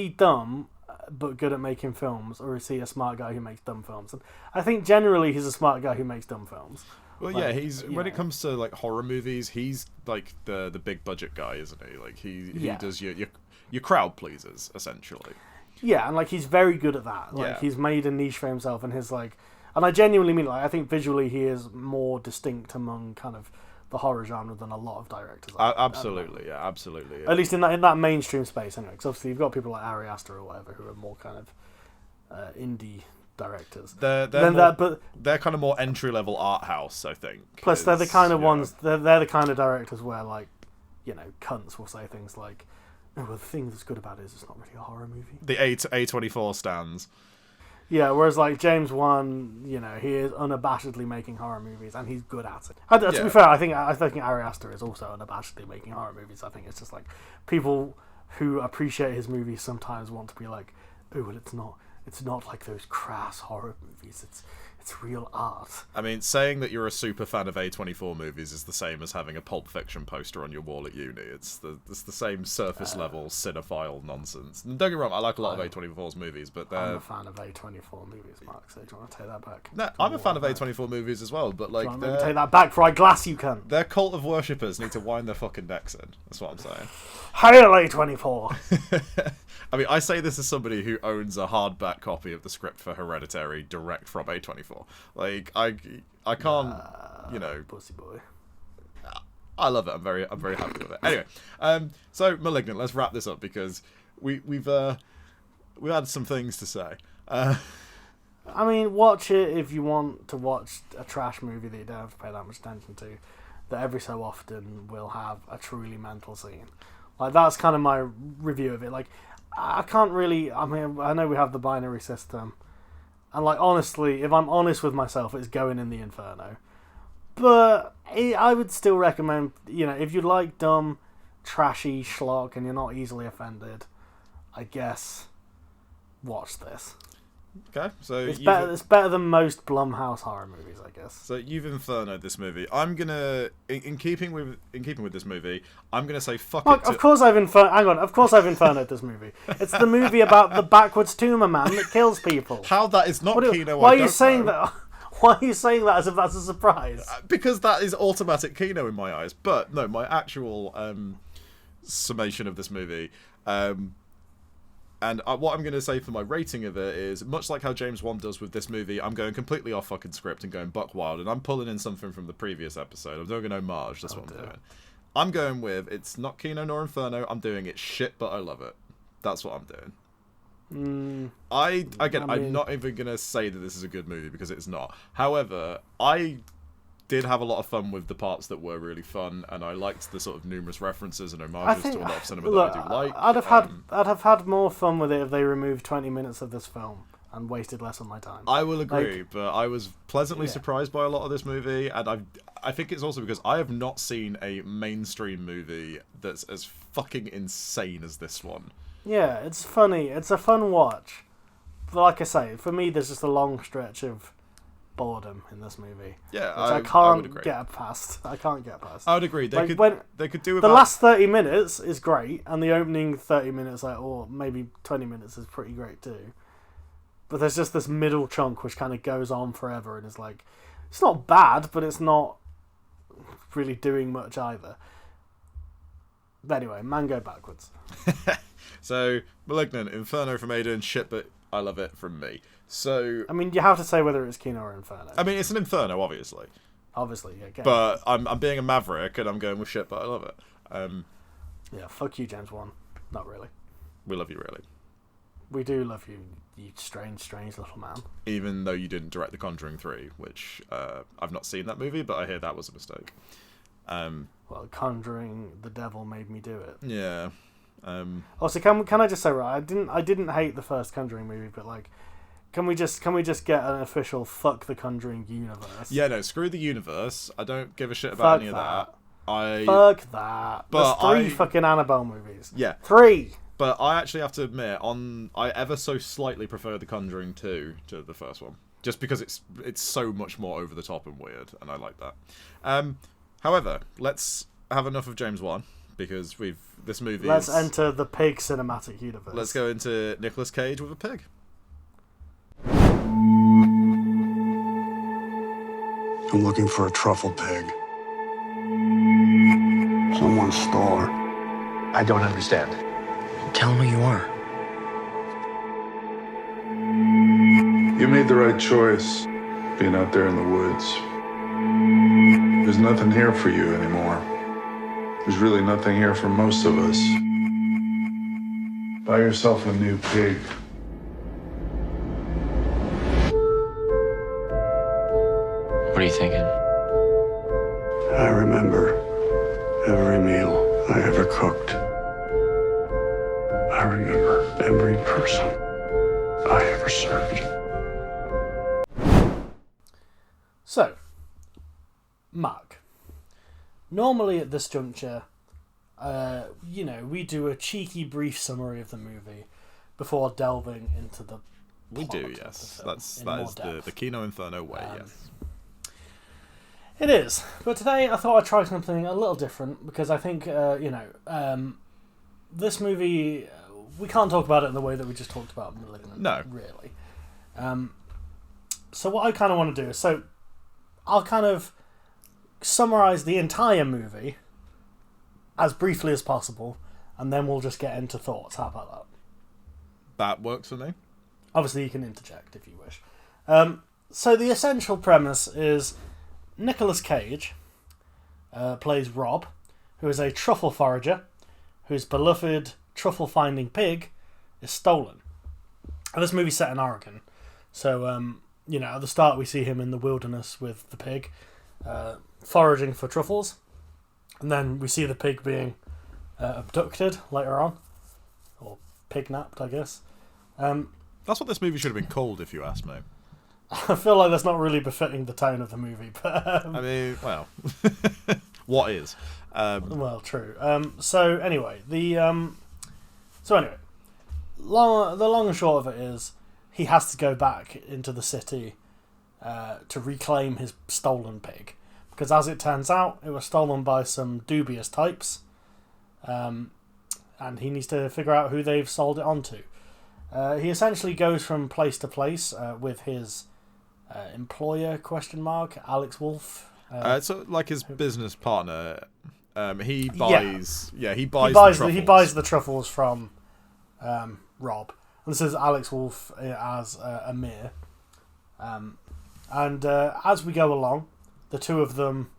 dumb but good at making films, or is he a smart guy who makes dumb films? And I think generally he's a smart guy who makes dumb films. Well, like, when it comes to like horror movies, he's like the big budget guy, isn't he? Like he does your crowd pleasers, essentially. Yeah, and like he's very good at that. Like he's made a niche for himself, and his like, and I genuinely mean, like, I think visually he is more distinct among kind of the horror genre than a lot of directors. Absolutely. At least in that mainstream space, anyway. Because obviously you've got people like Ari Aster or whatever who are more kind of indie directors. They're kind of more entry level art house, I think. Plus, they're the kind of ones. They're the kind of directors where, like, cunts will say things like, "Oh, well, the thing that's good about it is it's not really a horror movie." The A24 stands. Yeah, whereas like James Wan, he is unabashedly making horror movies, and he's good at it. To be fair, I think Ari Aster is also unabashedly making horror movies. I think it's just like people who appreciate his movies sometimes want to be like, "Oh, well, it's not like those crass horror movies. It's real art." I mean, saying that you're a super fan of A24 movies is the same as having a Pulp Fiction poster on your wall at uni. It's the same surface level cinephile nonsense. And don't get me wrong, I like a lot of A24's movies, but I'm a fan of A24 movies, Mark. So do you want to take that back? No, I'm a fan of A24 movies as well, but like, take that back for I glass you cunt. Their cult of worshippers need to wind their fucking necks in. That's what I'm saying. Hail A24. I mean, I say this as somebody who owns a hardback copy of the script for Hereditary direct from A24. Like, I can't, pussy boy. I love it. I'm very happy with it. Anyway, so Malignant. Let's wrap this up because we've had some things to say. I mean, watch it if you want to watch a trash movie that you don't have to pay that much attention to, that every so often will have a truly mental scene. Like, that's kind of my review of it. Like, I can't really... I mean, I know we have the binary system. And, like, honestly, if I'm honest with myself, it's going in the Inferno. But I would still recommend, if you like dumb, trashy schlock and you're not easily offended, I guess, watch this. Okay, so it's better than most Blumhouse horror movies, I guess. So you've Inferno'd this movie. I'm gonna, in keeping with this movie, I'm gonna say fuck it. Of course I've Inferno'd this movie. It's the movie about the backwards tumor man that kills people. How that is not Kino? Why are you saying that? Why are you saying that as if that's a surprise? Because that is automatic Kino in my eyes. But no, my actual summation of this movie, and what I'm going to say for my rating of it is, much like how James Wan does with this movie, I'm going completely off fucking script and going buck wild, and I'm pulling in something from the previous episode. I'm doing an homage. That's what I'm doing. I'm going with, it's not Kino nor Inferno. I'm doing it shit, but I love it. That's what I'm doing. I'm not even going to say that this is a good movie, because it's not. However, I did have a lot of fun with the parts that were really fun, and I liked the sort of numerous references and homages to a lot of cinema that I do like. I'd have had more fun with it if they removed 20 minutes of this film and wasted less of my time. I will agree, but I was pleasantly surprised by a lot of this movie, and I think it's also because I have not seen a mainstream movie that's as fucking insane as this one. Yeah, it's funny. It's a fun watch. But like I say, for me, there's just a long stretch of boredom in this movie. Yeah, I can't get past. I can't get past. I would agree. They could do the last 30 minutes is great, and the opening 30 minutes, or maybe 20 minutes, is pretty great too. But there's just this middle chunk which kind of goes on forever, and is like, it's not bad, but it's not really doing much either. But anyway, man, go backwards. So, Malignant, Inferno from Aidan, shit, but I love it from me. So, I mean, you have to say whether it's Kino or Inferno. I mean, it's an Inferno, obviously. Obviously, yeah. But I'm being a maverick, and I'm going with shit, but I love it. Yeah, fuck you, James Wan. Not really. We love you, really. We do love you, you strange, strange little man. Even though you didn't direct The Conjuring 3, which I've not seen that movie, but I hear that was a mistake. Well, Conjuring the Devil made me do it. Yeah. Also, can I just say, right? I didn't hate the first Conjuring movie, but like, can we just get an official fuck the Conjuring universe? Yeah, no, screw the universe. I don't give a shit about any of that. Fuck that. But there's 3 fucking Annabelle movies. Yeah. 3. But I actually have to admit, I ever so slightly prefer The Conjuring 2 to the first one, just because it's so much more over the top and weird, and I like that. However, let's have enough of James Wan, because this movie. Let's enter the pig cinematic universe. Let's go into Nicolas Cage with a pig. I'm looking for a truffle pig. Someone stole her. I don't understand. Tell him who you are. You made the right choice, being out there in the woods. There's nothing here for you anymore. There's really nothing here for most of us. Buy yourself a new pig. What are you thinking? I remember every meal I ever cooked. I remember every person I ever served. So, Mark. Normally at this juncture, we do a cheeky brief summary of the movie before delving into the We do, yes. That is the Kino Inferno way, yes. It is. But today I thought I'd try something a little different, because I think, this movie, we can't talk about it in the way that we just talked about Malignant. No. Really. So what I kind of want to do is, I'll kind of summarise the entire movie as briefly as possible, and then we'll just get into thoughts. How about that? That works for me. Obviously, you can interject if you wish. So the essential premise is Nicolas Cage plays Rob, who is a truffle forager whose beloved truffle-finding pig is stolen. And this movie's set in Oregon. So, at the start we see him in the wilderness with the pig, foraging for truffles. And then we see the pig being abducted later on. Or pignapped, I guess. That's what this movie should have been called, if you ask me. I feel like that's not really befitting the tone of the movie, but I mean, well, what is? Well, true. So anyway, the long and short of it is he has to go back into the city to reclaim his stolen pig, because as it turns out, it was stolen by some dubious types, and he needs to figure out who they've sold it on to. He essentially goes from place to place with his employer, Alex Wolff. It's like his business partner. He buys he buys the truffles from Rob. And this is Alex Wolff as Amir. And as we go along, the two of them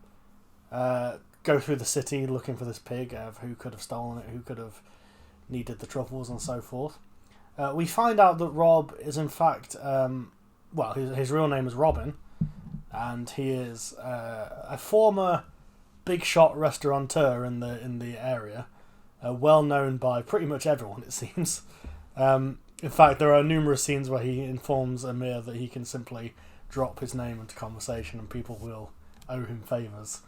go through the city looking for this pig, of who could have stolen it, who could have needed the truffles, and so forth. We find out that Rob is in fact, his real name is Robin, and he is a former big shot restaurateur in the area, well known by pretty much everyone, it seems. In fact, there are numerous scenes where he informs Amir that he can simply drop his name into conversation and people will owe him favours.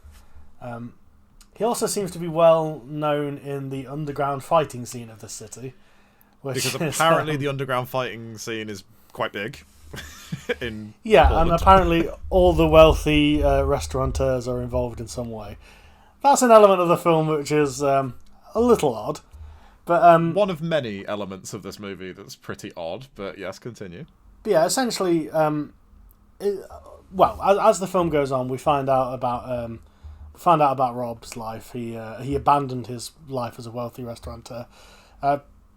He also seems to be well known in the underground fighting scene of the city. Because apparently the underground fighting scene is quite big. In yeah, Portland. And apparently all the wealthy restaurateurs are involved in some way. That's an element of the film which is a little odd. But one of many elements of this movie that's pretty odd, but yes, continue. But yeah, essentially, as the film goes on, we find out about Rob's life. He abandoned his life as a wealthy restaurateur,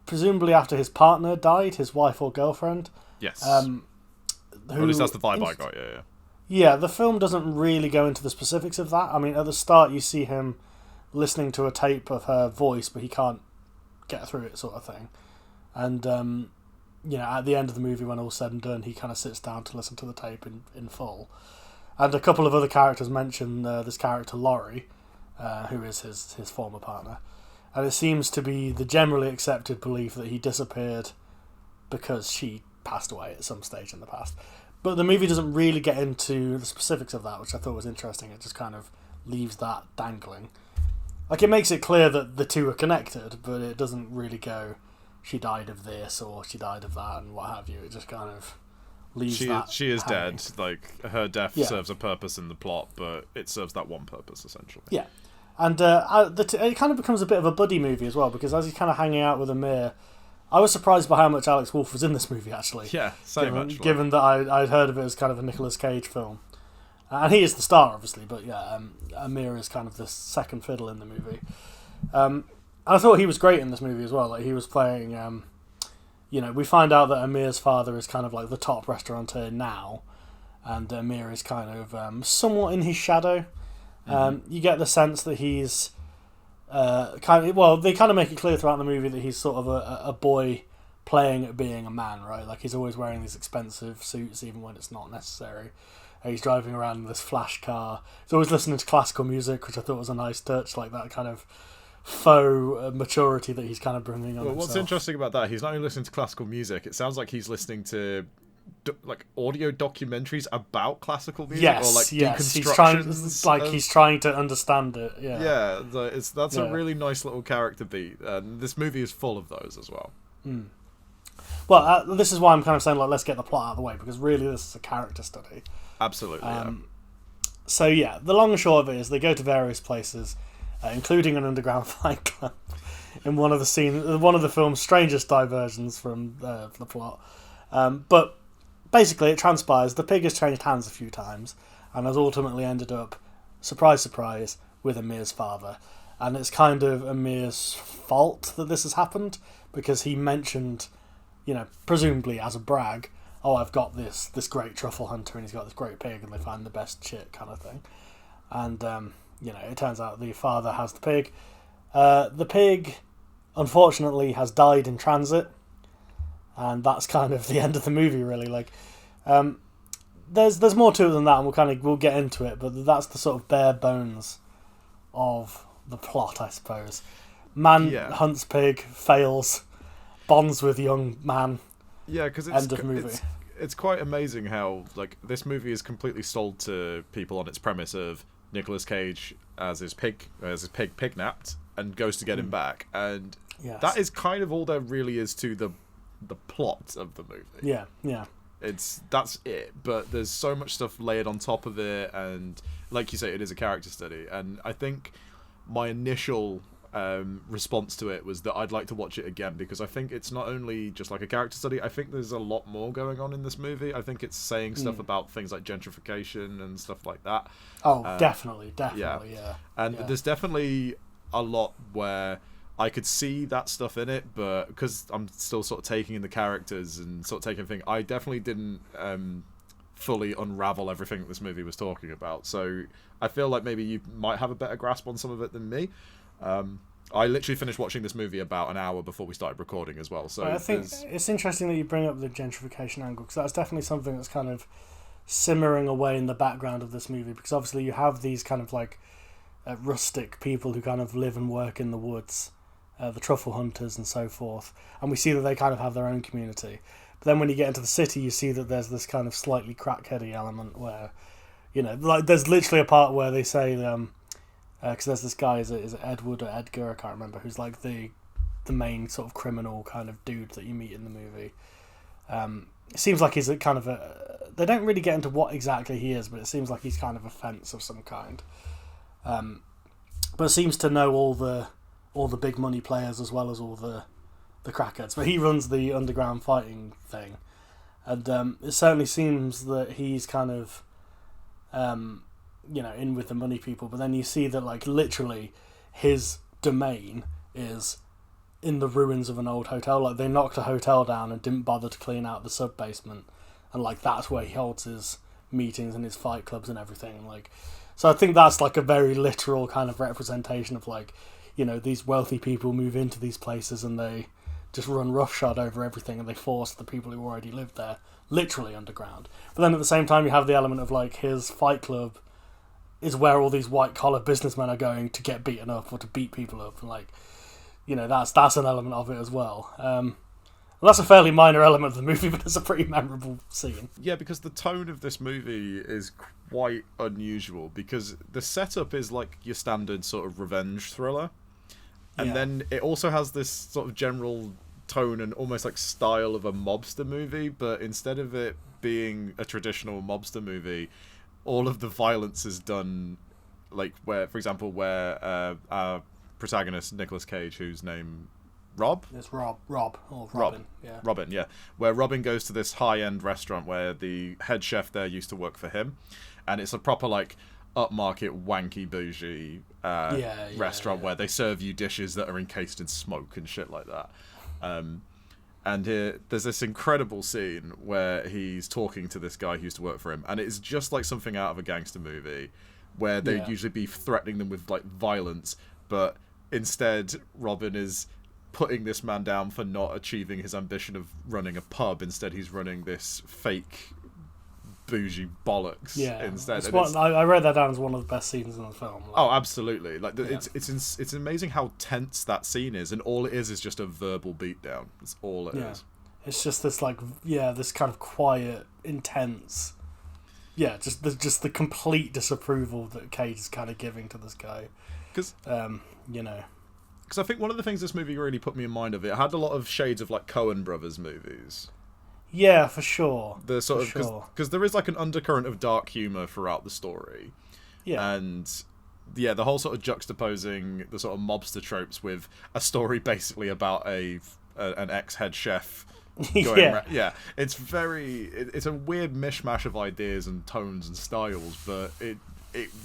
presumably after his partner died, his wife or girlfriend. Yes. At least that's the vibe I got. Yeah. Yeah, the film doesn't really go into the specifics of that. I mean, at the start, you see him listening to a tape of her voice, but he can't get through it, sort of thing. And at the end of the movie, when all's said and done, he kind of sits down to listen to the tape in full. And a couple of other characters mention this character Laurie, who is his former partner, and it seems to be the generally accepted belief that he disappeared because she passed away at some stage in the past. But the movie doesn't really get into the specifics of that, which I thought was interesting. It just kind of leaves that dangling. Like, it makes it clear that the two are connected, but it doesn't really go, she died of this or she died of that and what have you. It just kind of leaves that she is hanging. dead. Like, her death serves a purpose in the plot, but it serves that one purpose, essentially. Yeah. And it kind of becomes a bit of a buddy movie as well, because as he's kind of hanging out with Amir, I was surprised by how much Alex Wolff was in this movie, actually. Yeah, so much. Given that I'd heard of it as kind of a Nicolas Cage film. And he is the star, obviously, but yeah, Amir is kind of the second fiddle in the movie. And I thought he was great in this movie as well. Like, he was playing, we find out that Amir's father is kind of like the top restaurateur now, and Amir is kind of somewhat in his shadow. You get the sense that he's they kind of make it clear throughout the movie that he's sort of a boy playing at being a man, right? Like, he's always wearing these expensive suits even when it's not necessary. He's driving around in this flash car. He's always listening to classical music, which I thought was a nice touch, like that kind of faux maturity that he's kind of bringing on himself. What's interesting about that, he's not only listening to classical music, it sounds like he's listening to audio documentaries about classical music, or like deconstructions. He's trying to understand it. Yeah, that's a really nice little character beat. This movie is full of those as well. Well, this is why I'm kind of saying, like, let's get the plot out of the way, because really this is a character study. Absolutely. So yeah, the long and short of it is they go to various places, including an underground fight club, in one of the film's strangest diversions from the plot. But basically, it transpires the pig has changed hands a few times and has ultimately ended up, surprise, surprise, with Amir's father. And it's kind of Amir's fault that this has happened, because he mentioned, presumably as a brag, oh, I've got this great truffle hunter and he's got this great pig and they find the best shit kind of thing. And, it turns out the father has the pig. The pig, unfortunately, has died in transit. And that's kind of the end of the movie, really. Like, there's more to it than that, and we'll get into it. But that's the sort of bare bones of the plot, I suppose. Man hunts pig, fails, bonds with young man. Yeah, because it's quite amazing how, like, this movie is completely sold to people on its premise of Nicolas Cage as his pig pignapped and goes to get him back, and that is kind of all there really is to the plot of the movie. Yeah. That's it. But there's so much stuff layered on top of it, and like you say, it is a character study. And I think my initial response to it was that I'd like to watch it again, because I think it's not only just like a character study. I think there's a lot more going on in this movie. I think it's saying stuff about things like gentrification and stuff like that. Oh, definitely, yeah. And there's definitely a lot where I could see that stuff in it, but because I'm still sort of taking in the characters and sort of taking things, I definitely didn't fully unravel everything that this movie was talking about. So I feel like maybe you might have a better grasp on some of it than me. I literally finished watching this movie about an hour before we started recording as well. So I think it's interesting that you bring up the gentrification angle, because that's definitely something that's kind of simmering away in the background of this movie, because obviously you have these kind of like rustic people who kind of live and work in the woods, the truffle hunters and so forth, and we see that they kind of have their own community. But then when you get into the city, you see that there's this kind of slightly crackheady element where, like there's literally a part where they say because there's this guy, is it Edward or Edgar, I can't remember, who's like the main sort of criminal kind of dude that you meet in the movie. It seems like he's a kind of they don't really get into what exactly he is, but it seems like he's kind of a fence of some kind. But seems to know all the big money players as well as all the crackheads. But he runs the underground fighting thing, and it certainly seems that he's kind of in with the money people. But then you see that like literally his domain is in the ruins of an old hotel. Like they knocked a hotel down and didn't bother to clean out the sub basement, and like that's where he holds his meetings and his fight clubs and everything. And like, so I think that's like a very literal kind of representation of like, these wealthy people move into these places and they just run roughshod over everything, and they force the people who already live there literally underground. But then at the same time you have the element of like his fight club is where all these white collar businessmen are going to get beaten up or to beat people up, and like, that's an element of it as well. That's a fairly minor element of the movie, but it's a pretty memorable scene. Yeah, because the tone of this movie is quite unusual, because the setup is like your standard sort of revenge thriller, and then it also has this sort of general tone and almost like style of a mobster movie, but instead of it being a traditional mobster movie, all of the violence is done like where, for example, our protagonist Nicolas Cage, whose name Rob? It's Rob or Robin. Yeah. Robin, yeah. Where Robin goes to this high-end restaurant where the head chef there used to work for him, and it's a proper like upmarket wanky bougie restaurant where they serve you dishes that are encased in smoke and shit like that. And here, there's this incredible scene where he's talking to this guy who used to work for him, and it's just like something out of a gangster movie, where they'd usually be threatening them with like violence, but instead Robin is putting this man down for not achieving his ambition of running a pub. Instead, he's running this fake bougie bollocks. Instead, I read that down as one of the best scenes in the film. Like, oh, absolutely! Like it's amazing how tense that scene is, and all it is just a verbal beatdown. That's all it is. It's just this this kind of quiet, intense. Yeah, just the complete disapproval that Cage is kind of giving to this guy. Because Because I think one of the things this movie really put me in mind of, it had a lot of shades of like Coen Brothers movies. Yeah, for sure. The sort of because there is like an undercurrent of dark humor throughout the story. Yeah, and the whole sort of juxtaposing the sort of mobster tropes with a story basically about an ex-head chef. It's it's a weird mishmash of ideas and tones and styles, but it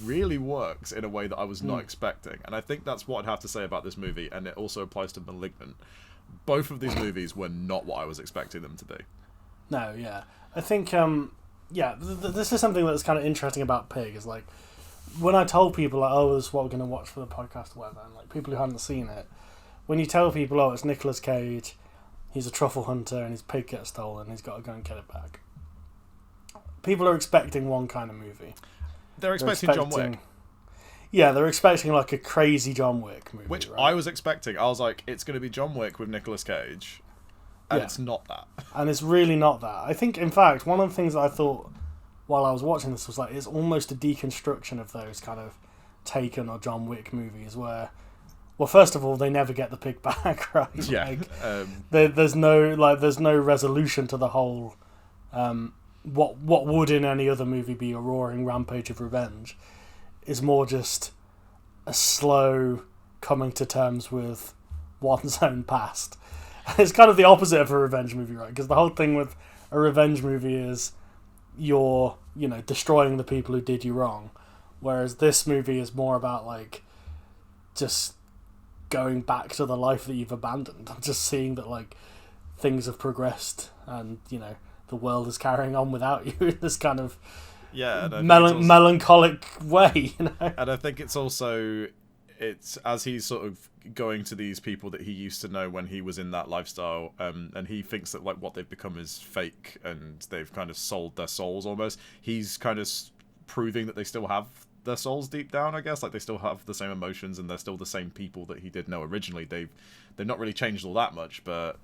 really works in a way that I was not expecting. And I think that's what I'd have to say about this movie, and it also applies to Malignant. Both of these movies were not what I was expecting them to be. No, yeah. I think, this is something that's kind of interesting about Pig, is like, when I told people, like, oh, this is what we're going to watch for the podcast or whatever, and like people who hadn't seen it, when you tell people, oh, it's Nicolas Cage, he's a truffle hunter, and his pig gets stolen, he's got to go and get it back. People are expecting one kind of movie. They're expecting John Wick. Yeah, they're expecting like a crazy John Wick movie. Which right? I was expecting. I was like, it's going to be John Wick with Nicolas Cage. And it's not that. And it's really not that. I think, in fact, one of the things that I thought while I was watching this was like, it's almost a deconstruction of those kind of Taken or John Wick movies where, well, first of all, they never get the pig back, right? Yeah. Like, there's no resolution to the whole... What would in any other movie be a roaring rampage of revenge is more just a slow, coming to terms with one's own past. It's kind of the opposite of a revenge movie, right? Because the whole thing with a revenge movie is you're, destroying the people who did you wrong. Whereas this movie is more about, like, just going back to the life that you've abandoned. I'm just seeing that, like, things have progressed and, the world is carrying on without you in this kind of melancholic way, And I think it's also, as he's sort of going to these people that he used to know when he was in that lifestyle, and he thinks that, like, what they've become is fake and they've kind of sold their souls almost. He's kind of proving that they still have their souls deep down, I guess. Like, they still have the same emotions and they're still the same people that he did know originally. They've not really changed all that much, but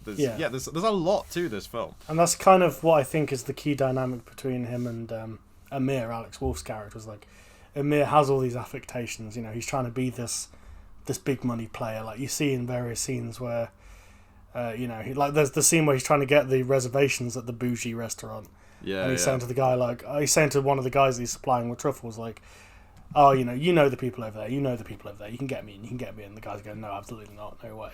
there's a lot to this film. And that's kind of what I think is the key dynamic between him and Amir, Alex Wolff's character. Is like, Amir has all these affectations, he's trying to be this big money player. Like, you see in various scenes where there's the scene where he's trying to get the reservations at the bougie restaurant. Yeah, and he's saying to the guy, like, he's saying to one of the guys he's supplying with truffles, like, oh, you know the people over there, you can get me in, and the guy's going, no, absolutely not, no way.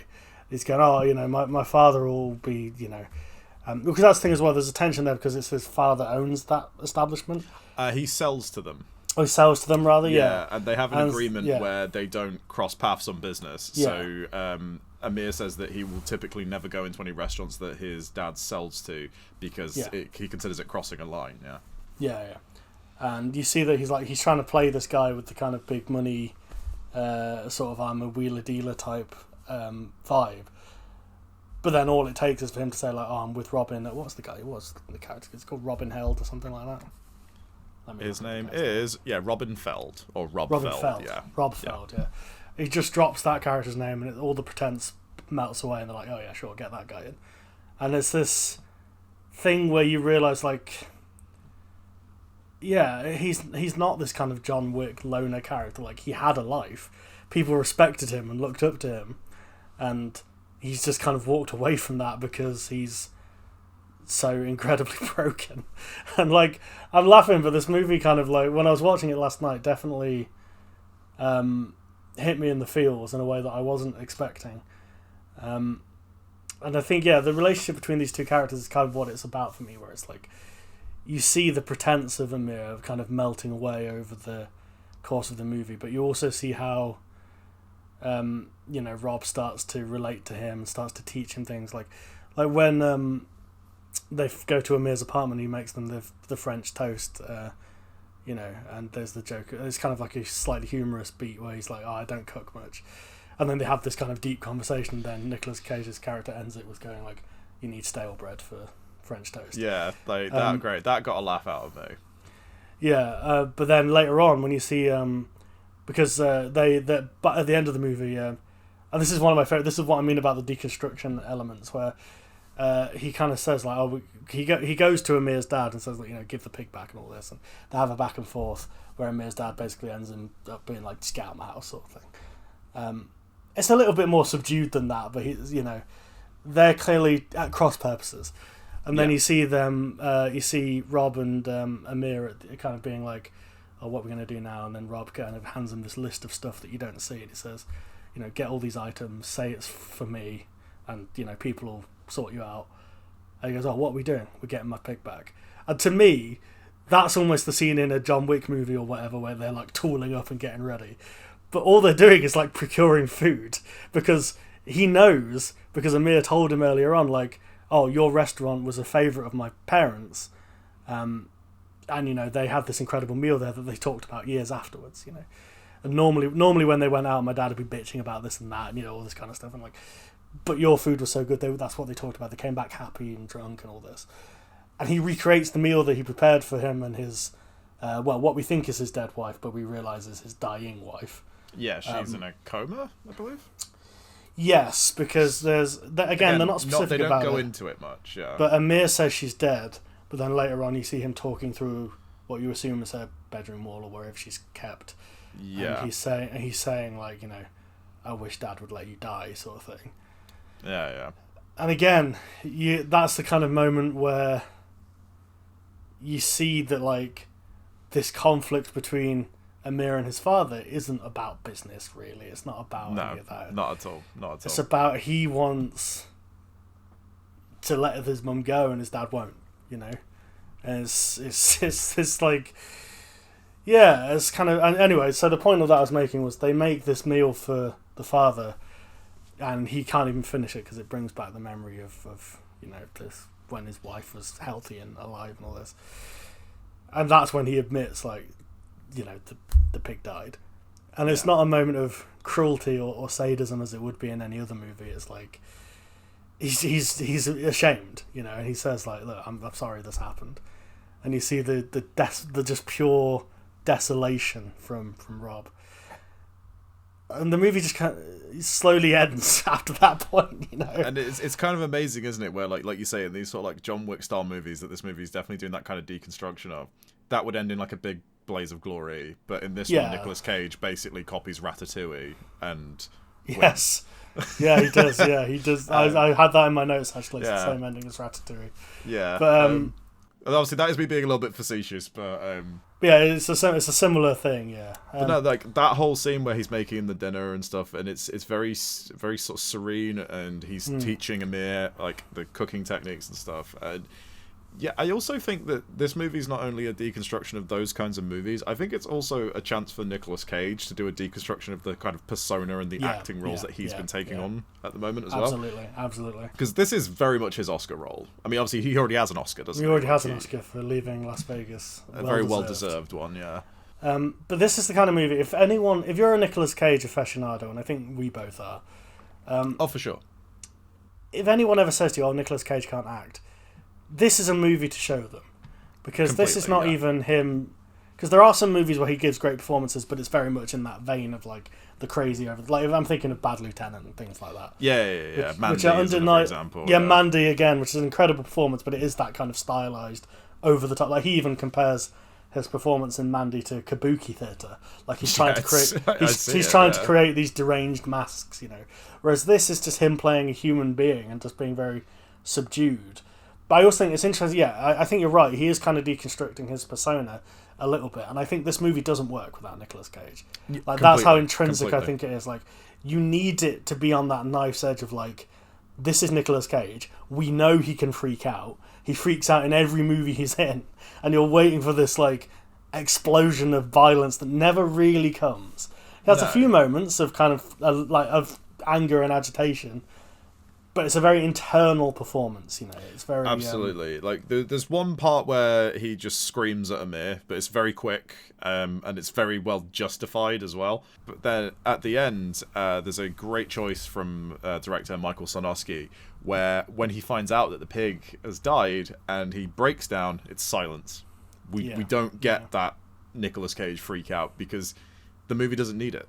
He's going, oh, my father will be, because that's the thing as well, there's a tension there because it's his father owns that establishment. He sells to them. Oh, he sells to them, rather, yeah. And they have an agreement where they don't cross paths on business. Yeah. So Amir says that he will typically never go into any restaurants that his dad sells to because he considers it crossing a line, Yeah. And you see that he's trying to play this guy with the kind of big money, sort of I'm a wheeler-dealer type vibe. But then all it takes is for him to say, like, oh, I'm with Robin. What's the guy? What's the character? It's called Robin Held or something like that. His name is Robin Feld or Rob Feld. Yeah, Rob Feld. Yeah. He just drops that character's name and all the pretense melts away, and they're like, oh yeah, sure, get that guy in. And it's this thing where you realise, like, yeah, he's not this kind of John Wick loner character. Like, he had a life, people respected him and looked up to him, and he's just kind of walked away from that because he's so incredibly broken. And, like, I'm laughing, but this movie kind of, like, when I was watching it last night, definitely hit me in the feels in a way that I wasn't expecting. And I think, the relationship between these two characters is kind of what it's about for me, where it's like, you see the pretense of Amir kind of melting away over the course of the movie, but you also see how Rob starts to relate to him and starts to teach him things, like when they go to Amir's apartment, he makes them the French toast, and there's the joke. It's kind of like a slightly humorous beat where he's like, oh, I don't cook much. And then they have this kind of deep conversation, then Nicolas Cage's character ends it with going, like, you need stale bread for French toast. Yeah, like, that great. That got a laugh out of me. Yeah, but then later on when you see... because but at the end of the movie, and this is one of my favorite. This is what I mean about the deconstruction elements, where he kind of says, like, he goes to Amir's dad and says, like, give the pig back and all this, and they have a back and forth where Amir's dad basically ends up being like, just get out of my house sort of thing. It's a little bit more subdued than that, but they're clearly at cross purposes, and then you see them, you see Rob and Amir kind of being like, oh, what are we going to do now? And then Rob kind of hands him this list of stuff that you don't see, and he says, get all these items, say it's for me, and people will sort you out. And he goes, oh, what are we doing? We're getting my pig back. And to me, that's almost the scene in a John Wick movie or whatever where they're like tooling up and getting ready, but all they're doing is like procuring food, because he knows, because Amir told him earlier on, like, oh, your restaurant was a favourite of my parents, and they had this incredible meal there that they talked about years afterwards, and normally when they went out, my dad would be bitching about this and that, and all this kind of stuff, and like, but your food was so good, that's what they talked about, they came back happy and drunk and all this. And he recreates the meal that he prepared for him and his what we think is his dead wife, but we realise is his dying wife. Yeah, she's in a coma, I believe. Yes, because there's again they're not specific about it. They don't go into it much, yeah. But Amir says she's dead, but then later on you see him talking through what you assume is her bedroom wall or wherever she's kept. Yeah. And he's saying like, I wish Dad would let you die, sort of thing. Yeah. And again, that's the kind of moment where you see that, like, this conflict between Amir and his father isn't about business, really. It's not about any of that. Not at all. Not at all. It's about he wants to let his mum go and his dad won't, you know? And it's like... Yeah, it's kind of... Anyway, so the point of that I was making was they make this meal for the father and he can't even finish it because it brings back the memory of you know, this when his wife was healthy and alive and all this. And that's when he admits, like, you know, the pig died. And it's not a moment of cruelty or sadism as it would be in any other movie. It's like he's ashamed, you know, and he says, like, look, I'm sorry this happened. And you see the just pure desolation from Rob. And the movie just kind of slowly ends after that point, you know. And it's kind of amazing, isn't it? Where like you say in these sort of like John Wick style movies, that this movie is definitely doing that kind of deconstruction of. That would end in like a big blaze of glory, but in this one, Nicolas Cage basically copies Ratatouille and yes, yeah, he does. Yeah, he does. I had that in my notes actually. It's the same ending as Ratatouille. Yeah, but obviously that is me being a little bit facetious, but yeah, it's a similar thing. Yeah, but no, like that whole scene where he's making the dinner and stuff, and it's very very sort of serene, and he's teaching Amir like the cooking techniques and stuff. And yeah, I also think that this movie is not only a deconstruction of those kinds of movies. I think it's also a chance for Nicolas Cage to do a deconstruction of the kind of persona and the acting roles that he's been taking on at the moment as well. Absolutely. Because this is very much his Oscar role. I mean, obviously he already has an Oscar, doesn't he? He already has an Oscar for leaving Las Vegas. A very well-deserved one, yeah. But this is the kind of movie. If you're a Nicolas Cage aficionado, and I think we both are. Oh, for sure. If anyone ever says to you, "Oh, Nicolas Cage can't act," this is a movie to show them, because this is not even him. Because there are some movies where he gives great performances, but it's very much in that vein of like the crazy over. Like I'm thinking of Bad Lieutenant and things like that. Yeah. Mandy which are is another example. Yeah, Mandy again, which is an incredible performance, but it is that kind of stylized, over the top. Like he even compares his performance in Mandy to Kabuki theatre. Like he's trying to create. He's trying to create these deranged masks, you know. Whereas this is just him playing a human being and just being very subdued. But I also think it's interesting. Yeah, I think you're right. He is kind of deconstructing his persona a little bit, and I think this movie doesn't work without Nicolas Cage. Like that's how intrinsic I think it is. Like you need it to be on that knife's edge of like, this is Nicolas Cage. We know he can freak out. He freaks out in every movie he's in, and you're waiting for this like explosion of violence that never really comes. He has a few moments of kind of of anger and agitation. But it's a very internal performance, you know. It's very absolutely like there's one part where he just screams at Amir, but it's very quick, and it's very well justified as well. But then at the end, there's a great choice from director Michael Sarnowski, where when he finds out that the pig has died and he breaks down, it's silence. We don't get that Nicolas Cage freak out because the movie doesn't need it.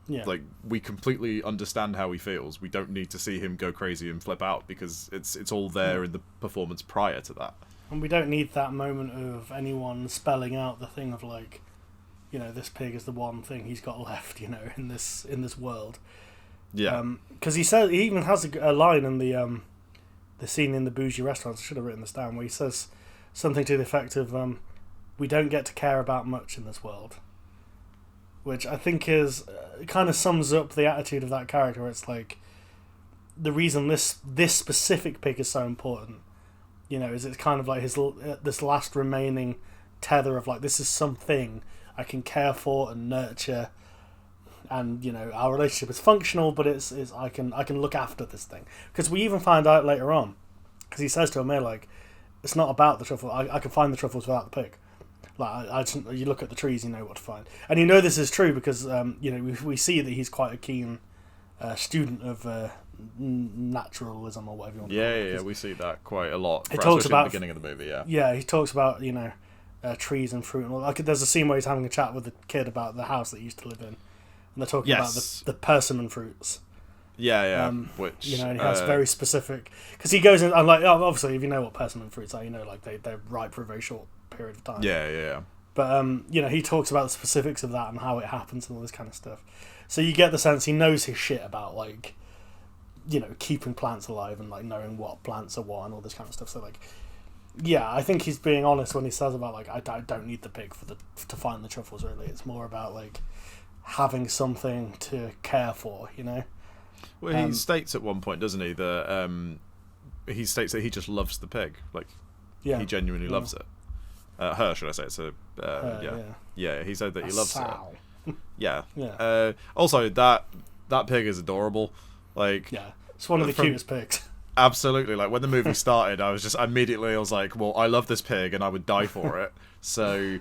Yeah. Like we completely understand how he feels. We don't need to see him go crazy and flip out because it's all there in the performance prior to that. And we don't need that moment of anyone spelling out the thing of like, you know, this pig is the one thing he's got left, you know, in this world. Yeah. Because he even has a line in the scene in the bougie restaurant. I should have written this down, where he says something to the effect of, "We don't get to care about much in this world." Which I think is kind of sums up the attitude of that character. Where it's like the reason this specific pig is so important, you know, is it's kind of like his this last remaining tether of like, this is something I can care for and nurture, and you know our relationship is functional, but it's I can look after this thing. Because we even find out later on, because he says to Amir like, it's not about the truffle. I can find the truffles without the pig. Like you look at the trees, you know what to find, and you know this is true because you know we see that he's quite a keen student of naturalism or whatever you want to call it. Yeah, we see that quite a lot. He talks about at the beginning of the movie. He talks about, you know, trees and fruit and all. Like there's a scene where he's having a chat with the kid about the house that he used to live in, and they're talking about the persimmon fruits. Which you know, and he has very specific, because he goes in and like, obviously if you know what persimmon fruits are, you know, like they're ripe for a very short period of time. Yeah. But you know, he talks about the specifics of that and how it happens and all this kind of stuff. So you get the sense he knows his shit about, like, you know, keeping plants alive and like knowing what plants are what and all this kind of stuff. So like, Yeah, I think he's being honest when he says about, like, I don't need the pig to find the truffles, really. It's more about, like, having something to care for, you know? Well, he states at one point, doesn't he, that he states that he just loves the pig. Like, he genuinely loves it. Her, should I say? So, yeah, he said that he loves it. Yeah. Also, that pig is adorable. Like, yeah, it's one of the cutest pigs. Absolutely. Like, when the movie started, I was like, well, I love this pig and I would die for it. So,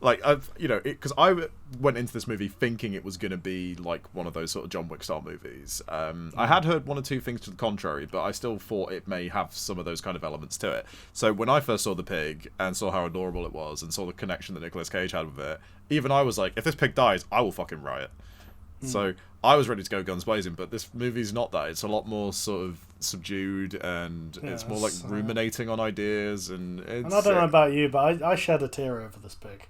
I've, because I went into this movie thinking it was going to be like one of those sort of John Wick style movies. I had heard one or two things to the contrary, but I still thought it may have some of those kind of elements to it. So when I first saw the pig and saw how adorable it was and saw the connection that Nicolas Cage had with it, even I was like, if this pig dies, I will fucking riot. So I was ready to go guns blazing, but this movie's not that. It's a lot more sort of subdued, and it's more like ruminating on ideas. And I don't know about you, but I shed a tear over this pig.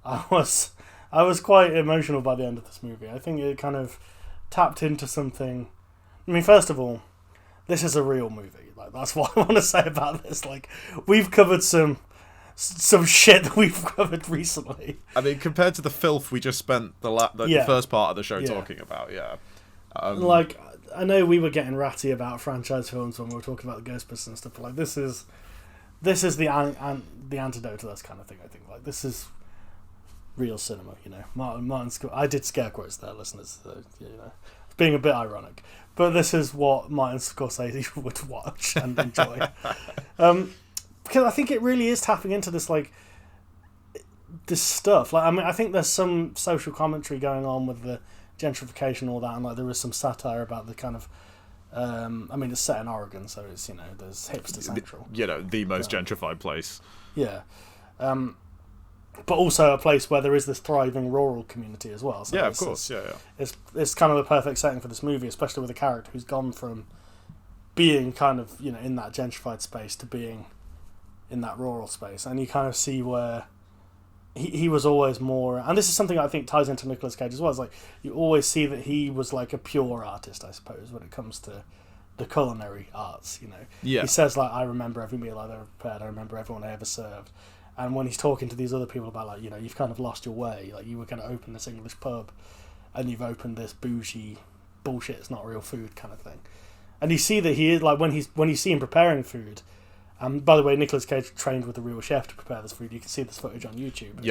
I was quite emotional by the end of this movie. I think it kind of tapped into something. I mean, first of all, this is a real movie. Like, that's what I want to say about this. Like, we've covered some shit that we've covered recently. I mean, compared to the filth we just spent the first part of the show talking about, like, I know we were getting ratty about franchise films when we were talking about the Ghostbusters and stuff, but like, this is the antidote to this kind of thing. I think, like, this is real cinema, you know. Martin I did scare quotes there, listeners. You know, it's being a bit ironic, but this is what Martin Scorsese would watch and enjoy. Because I think it really is tapping into this, like, this stuff. Like, I mean, I think there's some social commentary going on with the gentrification and all that, and like there is some satire about the kind of. I mean, it's set in Oregon, so it's, you know, there's hipster central. The most gentrified place. Yeah. But also a place where there is this thriving rural community as well. So of course, It's kind of the perfect setting for this movie, especially with a character who's gone from being kind of, you know, in that gentrified space to being in that rural space. And you kind of see where he was always more... And this is something I think ties into Nicolas Cage as well. It's like, you always see that he was like a pure artist, I suppose, when it comes to the culinary arts, you know. Yeah. He says, like, I remember every meal I've ever prepared. I remember everyone I ever served. And when he's talking to these other people about, like, you know, you've kind of lost your way. Like, you were going to open this English pub and you've opened this bougie bullshit, it's not real food kind of thing. And you see that he is, like, when you see him preparing food... by the way, Nicolas Cage trained with a real chef to prepare this food. You can see this footage on YouTube.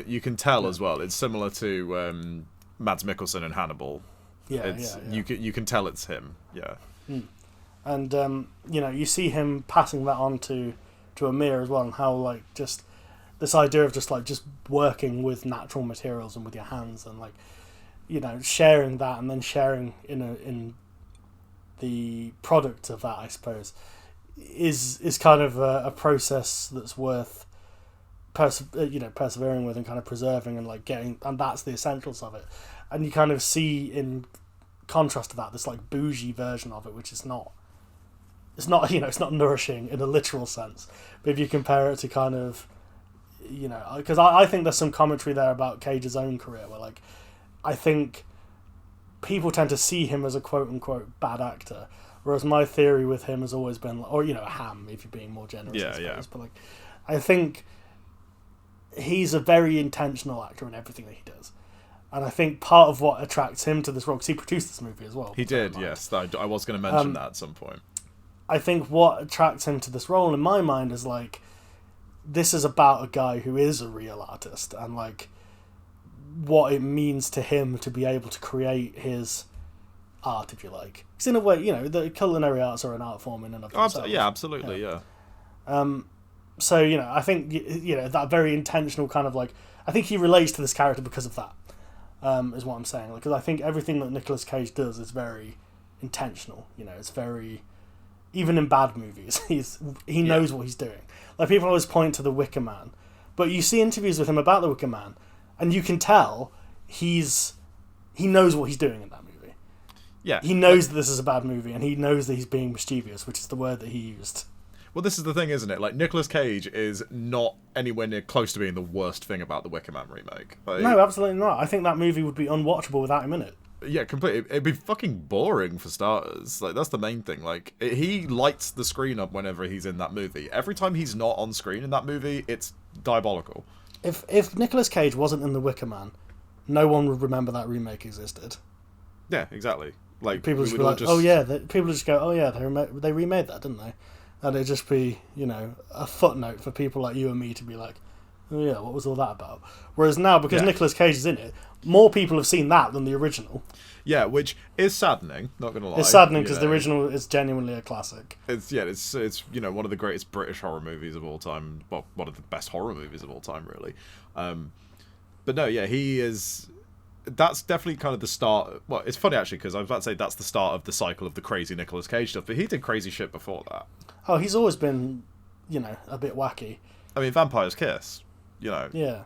You can tell as well. It's similar to Mads Mikkelsen in Hannibal. You can tell it's him. Yeah. And you know, you see him passing that on to Amir as well, and how, like, just this idea of just working with natural materials and with your hands, and, like, you know, sharing that, and then sharing in the product of that, I suppose. Is kind of a process that's worth persevering with and kind of preserving and, like, getting, and that's the essentials of it. And you kind of see in contrast to that this, like, bougie version of it, which is not it's not nourishing in a literal sense, but if you compare it to kind of, you know, because I think there's some commentary there about Cage's own career where, like, I think people tend to see him as a quote unquote bad actor. Whereas my theory with him has always been, or, you know, a ham, if you're being more generous, I suppose. But, like, I think he's a very intentional actor in everything that he does. And I think part of what attracts him to this role, because he produced this movie as well. He did, yes. I was going to mention that at some point. I think what attracts him to this role, in my mind, is, like, this is about a guy who is a real artist, and, like, what it means to him to be able to create his... art, if you like. Because in a way, you know, the culinary arts are an art form in and of themselves. Yeah, absolutely, yeah. So, you know, I think, you know, that very intentional kind of, like, I think he relates to this character because of that, is what I'm saying. Like, because I think everything that Nicolas Cage does is very intentional, you know, it's very, even in bad movies, he knows what he's doing. Like, people always point to The Wicker Man, but you see interviews with him about The Wicker Man, and you can tell he knows what he's doing in that movie. Yeah, he knows that this is a bad movie, and he knows that he's being mischievous, which is the word that he used. Well, this is the thing, isn't it? Like, Nicolas Cage is not anywhere near close to being the worst thing about the Wicker Man remake. Like, no, absolutely not. I think that movie would be unwatchable without him in it. Yeah, completely. It'd be fucking boring for starters. Like, that's the main thing. Like, he lights the screen up whenever he's in that movie. Every time he's not on screen in that movie, it's diabolical. If Nicolas Cage wasn't in The Wicker Man, no one would remember that remake existed. Yeah, exactly. Like, People would just be like, oh yeah, people would just go, oh yeah, they remade that, didn't they? And it'd just be, you know, a footnote for people like you and me to be like, oh yeah, what was all that about? Whereas now, because Nicolas Cage is in it, more people have seen that than the original. Yeah, which is saddening, not gonna lie. It's saddening because the original is genuinely a classic. It's you know, one of the greatest British horror movies of all time. Well, one of the best horror movies of all time, really. But no, yeah, he is. That's definitely kind of the start. Well, it's funny actually because I was about to say that's the start of the cycle of the crazy Nicolas Cage stuff, but he did crazy shit before that. Oh, he's always been, you know, a bit wacky. I mean, Vampire's Kiss, you know. Yeah.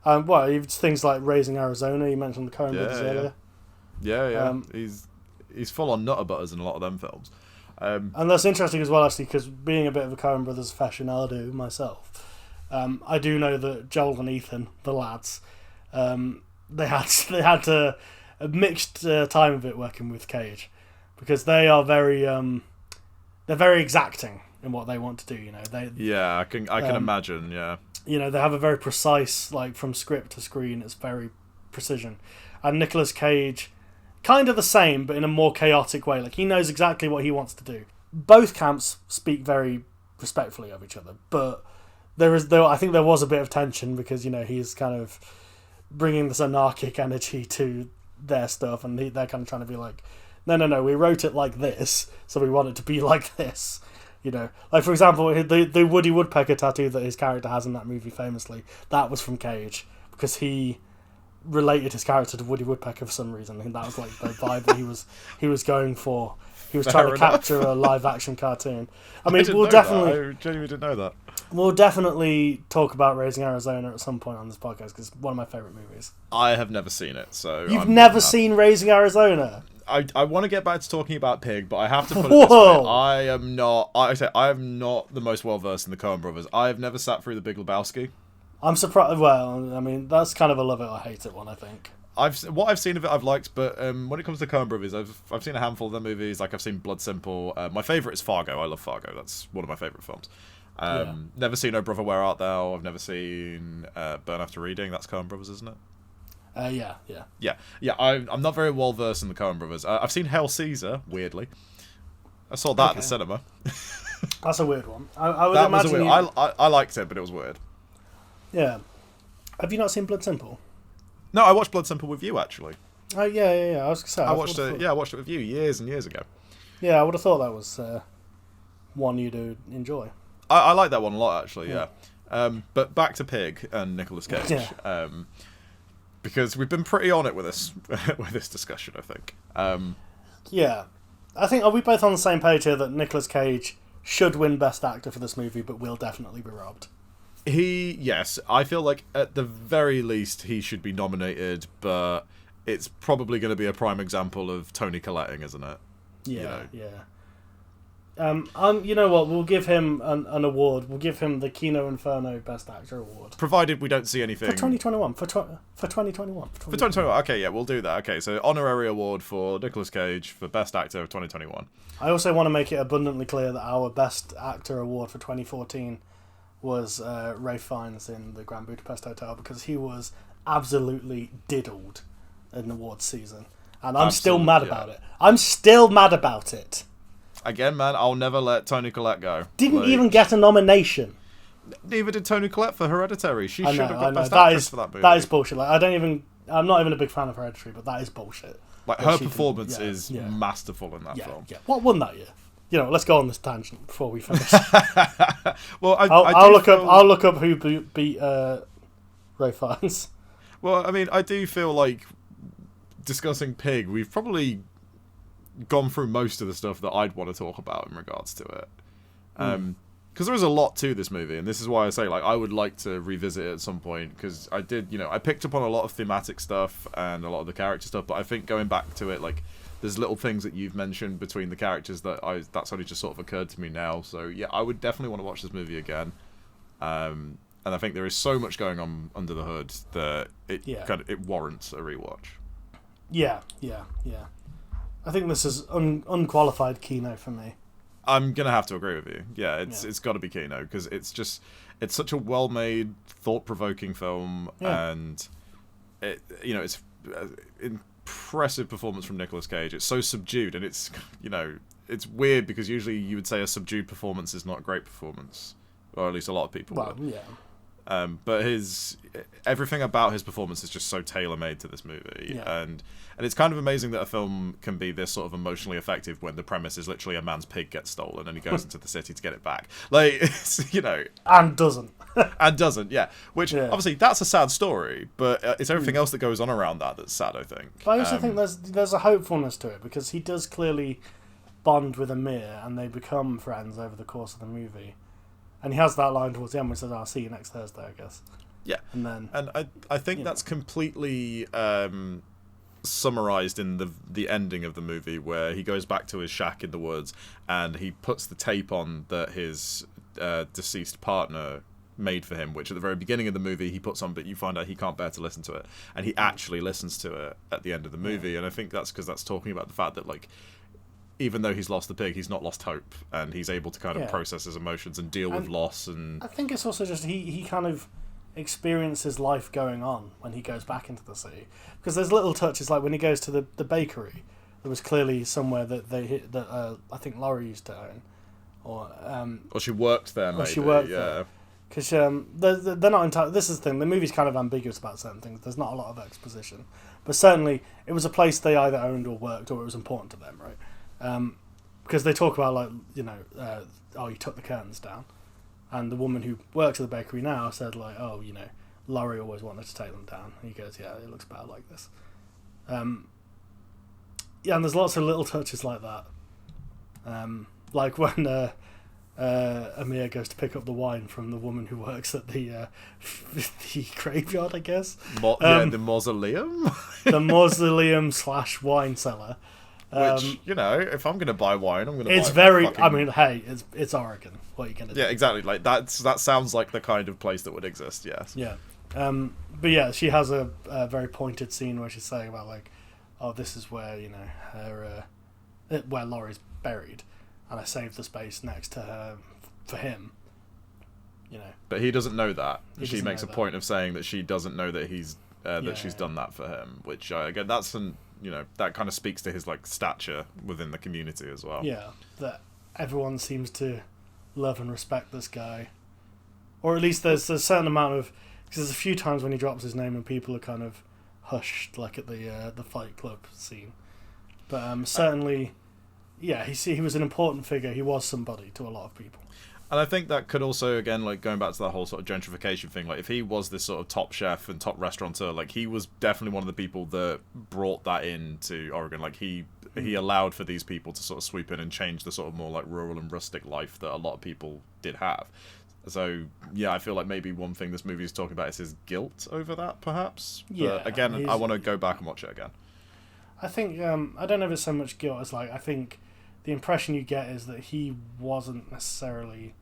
Well, things like Raising Arizona. You mentioned the Coen brothers earlier. Yeah. He's full on nutter butters in a lot of them films. And that's interesting as well, actually, because being a bit of a Coen brothers aficionado myself, I do know that Joel and Ethan, the lads, they had a mixed time of it working with Cage, because they are they're very exacting in what they want to do. You know, I can imagine. Yeah, you know, they have a very precise, like, from script to screen, it's very precision. And Nicolas Cage, kind of the same, but in a more chaotic way. Like, he knows exactly what he wants to do. Both camps speak very respectfully of each other, but I think there was a bit of tension because, you know, he's kind of bringing this anarchic energy to their stuff, and they're kind of trying to be like, no, we wrote it like this, so we want it to be like this. You know, like, for example, the Woody Woodpecker tattoo that his character has in that movie famously, that was from Cage, because he related his character to Woody Woodpecker for some reason. I think that was like the vibe that he was going for. He was trying to capture a live action cartoon. I mean, I genuinely didn't know that. We'll definitely talk about Raising Arizona at some point on this podcast because it's one of my favourite movies. I have never seen it, so you've never seen Raising Arizona? I want to get back to talking about Pig, but I have to put it this way. I am not the most well versed in the Coen brothers. I have never sat through The Big Lebowski. I'm surprised. Well, I mean, that's kind of a love it or hate it one, I think. What I've seen of it, I've liked, but when it comes to Coen brothers, I've seen a handful of their movies. Like, I've seen Blood Simple. My favourite is Fargo. I love Fargo. That's one of my favourite films. Never seen Oh Brother, Where Art Thou? I've never seen Burn After Reading. That's Coen brothers, isn't it? Yeah. I'm not very well versed in the Coen brothers. I've seen Hail Caesar. Weirdly, I saw that at the cinema. That's a weird one. I would imagine I liked it, but it was weird. Yeah. Have you not seen Blood Simple? No, I watched Blood Simple with you actually. Oh yeah. I was gonna say I watched it. Yeah, I watched it with you years and years ago. Yeah, I would have thought that was one you'd enjoy. I like that one a lot actually. Yeah. But back to Pig and Nicolas Cage. Yeah. Because we've been pretty on it with this discussion, I think. Yeah. I think, are we both on the same page here that Nicolas Cage should win Best Actor for this movie, but will definitely be robbed? Yes, I feel like at the very least he should be nominated, but it's probably going to be a prime example of Tony Colletting, isn't it? Yeah. You know what? We'll give him an award. We'll give him the Kino Inferno Best Actor award. Provided we don't see anything... For 2021. For 2021. For 2021. Okay, yeah, we'll do that. Okay, so honorary award for Nicolas Cage for Best Actor of 2021. I also want to make it abundantly clear that our Best Actor award for 2014 was Ralph Fiennes in The Grand Budapest Hotel, because he was absolutely diddled in awards season. And I'm still mad about it. I'm still mad about it. Again, man, I'll never let Toni Collette go. Didn't even get a nomination. Neither did Toni Collette for Hereditary. She should have got Best Actress for that movie. That is bullshit. Like, I'm not even a big fan of Hereditary, but that is bullshit. Like, her performance is masterful in that film. Yeah. What won that year? You know, let's go on this tangent before we finish. Well, I'll look up who beat Ralph Fiennes. Well, I mean, I do feel like discussing Pig, we've probably gone through most of the stuff that I'd want to talk about in regards to it. Because there is a lot to this movie, and this is why I say, like, I would like to revisit it at some point, because I did, I picked up on a lot of thematic stuff and a lot of the character stuff, but I think going back to it, like, there's little things that you've mentioned between the characters that's only just sort of occurred to me now. So yeah, I would definitely want to watch this movie again. And I think there is so much going on under the hood that it warrants a rewatch. Yeah. I think this is unqualified Kino for me. I'm gonna have to agree with you. Yeah, it's got to be Kino, because it's such a well-made, thought-provoking film, and it's impressive performance from Nicolas Cage. It's so subdued, and it's weird because usually you would say a subdued performance is not a great performance, or at least a lot of people would. Yeah. But everything about his performance is just so tailor-made to this movie, and it's kind of amazing that a film can be this sort of emotionally effective when the premise is literally a man's pig gets stolen and he goes into the city to get it back. Like, and doesn't. And doesn't, yeah. Which obviously that's a sad story, but it's everything else that goes on around that that's sad, I think. But I also think there's a hopefulness to it, because he does clearly bond with Amir and they become friends over the course of the movie. And he has that line towards the end where he says, "I'll see you next Thursday, I guess." Yeah. And I think that's completely summarized in the ending of the movie, where he goes back to his shack in the woods and he puts the tape on that his deceased partner made for him, which at the very beginning of the movie he puts on, but you find out he can't bear to listen to it, and he actually listens to it at the end of the movie. And I think that's because that's talking about the fact that, like, even though he's lost the pig, he's not lost hope, and he's able to kind of process his emotions and deal with loss. And I think it's also just he kind of experiences life going on when he goes back into the city, because there's little touches, like when he goes to the bakery. There was clearly somewhere that they hit that I think Laurie used to own, or she worked there. Maybe, she worked there. Because they're not entirely. This is the thing. The movie's kind of ambiguous about certain things. There's not a lot of exposition, but certainly it was a place they either owned or worked, or it was important to them, right? Because they talk about, like, you took the curtains down, and the woman who works at the bakery now said, like, Laurie always wanted to take them down. And he goes, yeah, it looks better like this. And there's lots of little touches like that. Like when Amir goes to pick up the wine from the woman who works at the graveyard, I guess. The mausoleum? The mausoleum / wine cellar. Which, if I'm going to buy wine, I'm going to buy it. It's very... I mean, hey, it's Oregon. What are you going to do? Yeah, exactly. Like, that sounds like the kind of place that would exist, yes. Yeah. But yeah, she has a very pointed scene where she's saying about, like, oh, this is where, where Laurie's buried, and I saved the space next to her for him. But he doesn't know that. She makes a that. point of saying that she doesn't know that he's she's done that for him, which again, that's that kind of speaks to his, like, stature within the community as well. Yeah, that everyone seems to love and respect this guy, or at least there's a certain amount of, because there's a few times when he drops his name and people are kind of hushed, like at the Fight Club scene. But certainly, yeah, he was an important figure. He was somebody to a lot of people. And I think that could also, again, like, going back to that whole sort of gentrification thing, like, if he was this sort of top chef and top restaurateur, like, he was definitely one of the people that brought that into Oregon. Like, he allowed for these people to sort of sweep in and change the sort of more, like, rural and rustic life that a lot of people did have. So, yeah, I feel like maybe one thing this movie is talking about is his guilt over that, perhaps. Yeah. But again, I want to go back and watch it again. I think, I don't know if it's so much guilt as, like, I think the impression you get is that he wasn't necessarily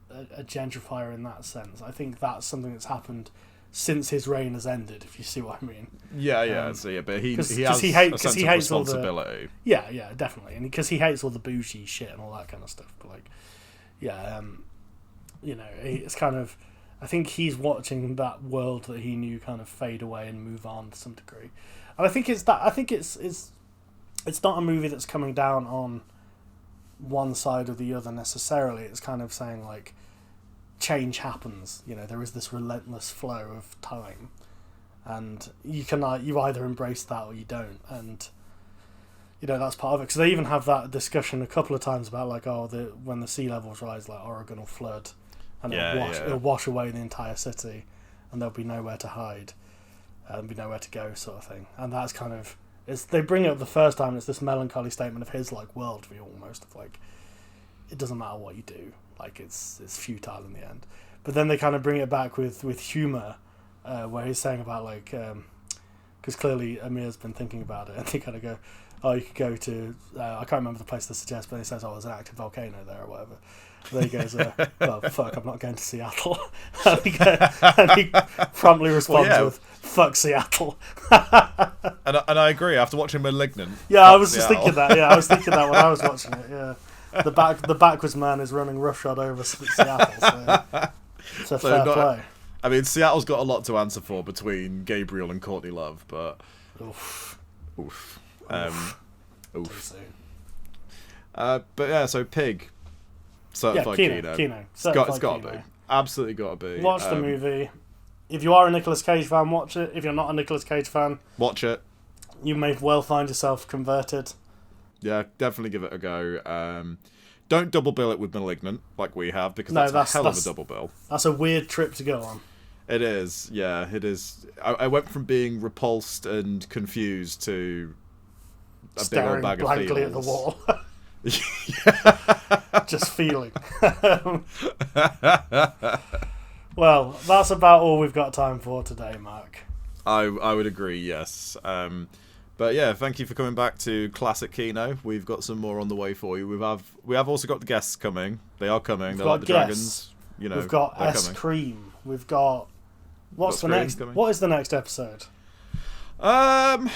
a gentrifier in that sense. I think that's something that's happened since his reign has ended, if you see what I mean. Yeah, but he has a sense of responsibility. Yeah, definitely. And because he hates all the bougie shit and all that kind of stuff. But, like, yeah, it's kind of, I think he's watching that world that he knew kind of fade away and move on to some degree. And I think it's not a movie that's coming down on one side or the other necessarily. It's kind of saying, like, change happens. There is this relentless flow of time, and you either embrace that or you don't. And that's part of it, because they even have that discussion a couple of times about, like, when the sea levels rise, like, Oregon will flood, and it'll wash away the entire city, and there'll be nowhere to hide, and be nowhere to go, sort of thing. And that's kind of, they bring it up the first time, and it's this melancholy statement of his, like, worldview almost, of, like, it doesn't matter what you do, like, it's futile in the end. But then they kind of bring it back with humour, where he's saying about, like, because clearly Amir's been thinking about it, and they kind of go, "Oh, you could go to I can't remember the place they suggest, but he says, oh, there's an active volcano there or whatever." And then he goes, "Well, fuck, I'm not going to Seattle." and he promptly responds with, "Fuck Seattle." and I agree. After watching *Malignant*, yeah, I was just thinking that. Yeah, I was thinking that when I was watching it. Yeah, the backwards man is running roughshod over Seattle. So fair play. I mean, Seattle's got a lot to answer for between Gabriel and Courtney Love, but oof. Oof. Too soon. But yeah, so Pig. Certified Kino. It's got to be. Absolutely got to be. Watch the movie. If you are a Nicolas Cage fan, watch it. If you're not a Nicolas Cage fan, watch it. You may well find yourself converted. Yeah, definitely give it a go. Don't double bill it with *Malignant* like we have, because that's a hell of a double bill. That's a weird trip to go on. It is, yeah, it is. I went from being repulsed and confused to a big old bag of feels. Staring blankly at the wall. Just feeling. Well, that's about all we've got time for today, Mark. I would agree, yes. But yeah, thank you for coming back to Classic Kino. We've got some more on the way for you. We have also got the guests coming. They are coming. They're like the dragons. You know, we've got Cream. We've got what's the next? Coming. What is the next episode? I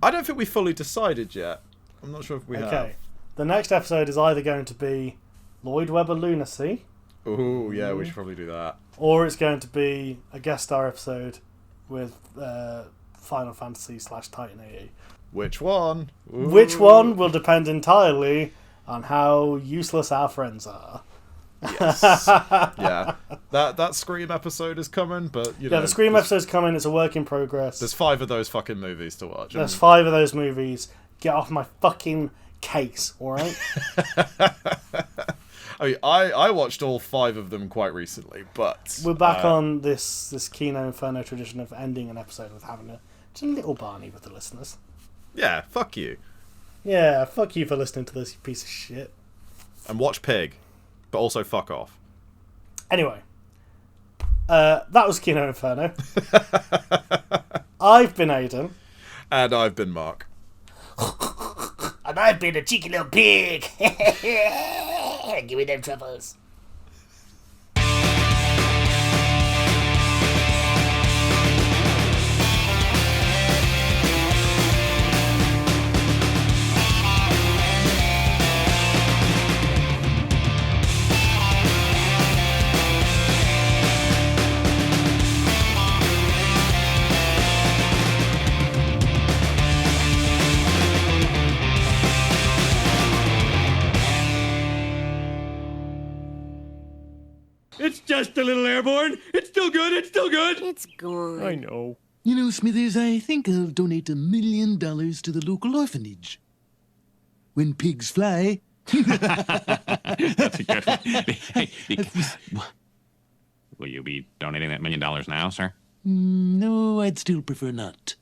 don't think we fully decided yet. I'm not sure if we have. Okay. The next episode is either going to be Lloyd Webber Lunacy. Oh, yeah, we should probably do that. Or it's going to be a guest star episode with Final Fantasy / Titan AE. Which one? Ooh. Which one will depend entirely on how useless our friends are. Yes. Yeah. That Scream episode is coming, but you know. Yeah, the Scream episode's coming. It's a work in progress. There's 5 of those fucking movies to watch. There's 5 of those movies. Get off my fucking case, alright? I mean, I watched all 5 of them quite recently, but we're back on this Kino Inferno tradition of ending an episode with having just a little Barney with the listeners. Yeah, fuck you. Yeah, fuck you for listening to this, you piece of shit. And watch Pig, but also fuck off. Anyway, that was Kino Inferno. I've been Aidan. And I've been Mark. And I've been a cheeky little pig. Give me them truffles. It's just a little airborne. It's still good. It's still good. It's good. I know. You know, Smithers, I think I'll donate $1 million to the local orphanage. When pigs fly. That's a good one. Will you be donating that $1 million now, sir? No, I'd still prefer not.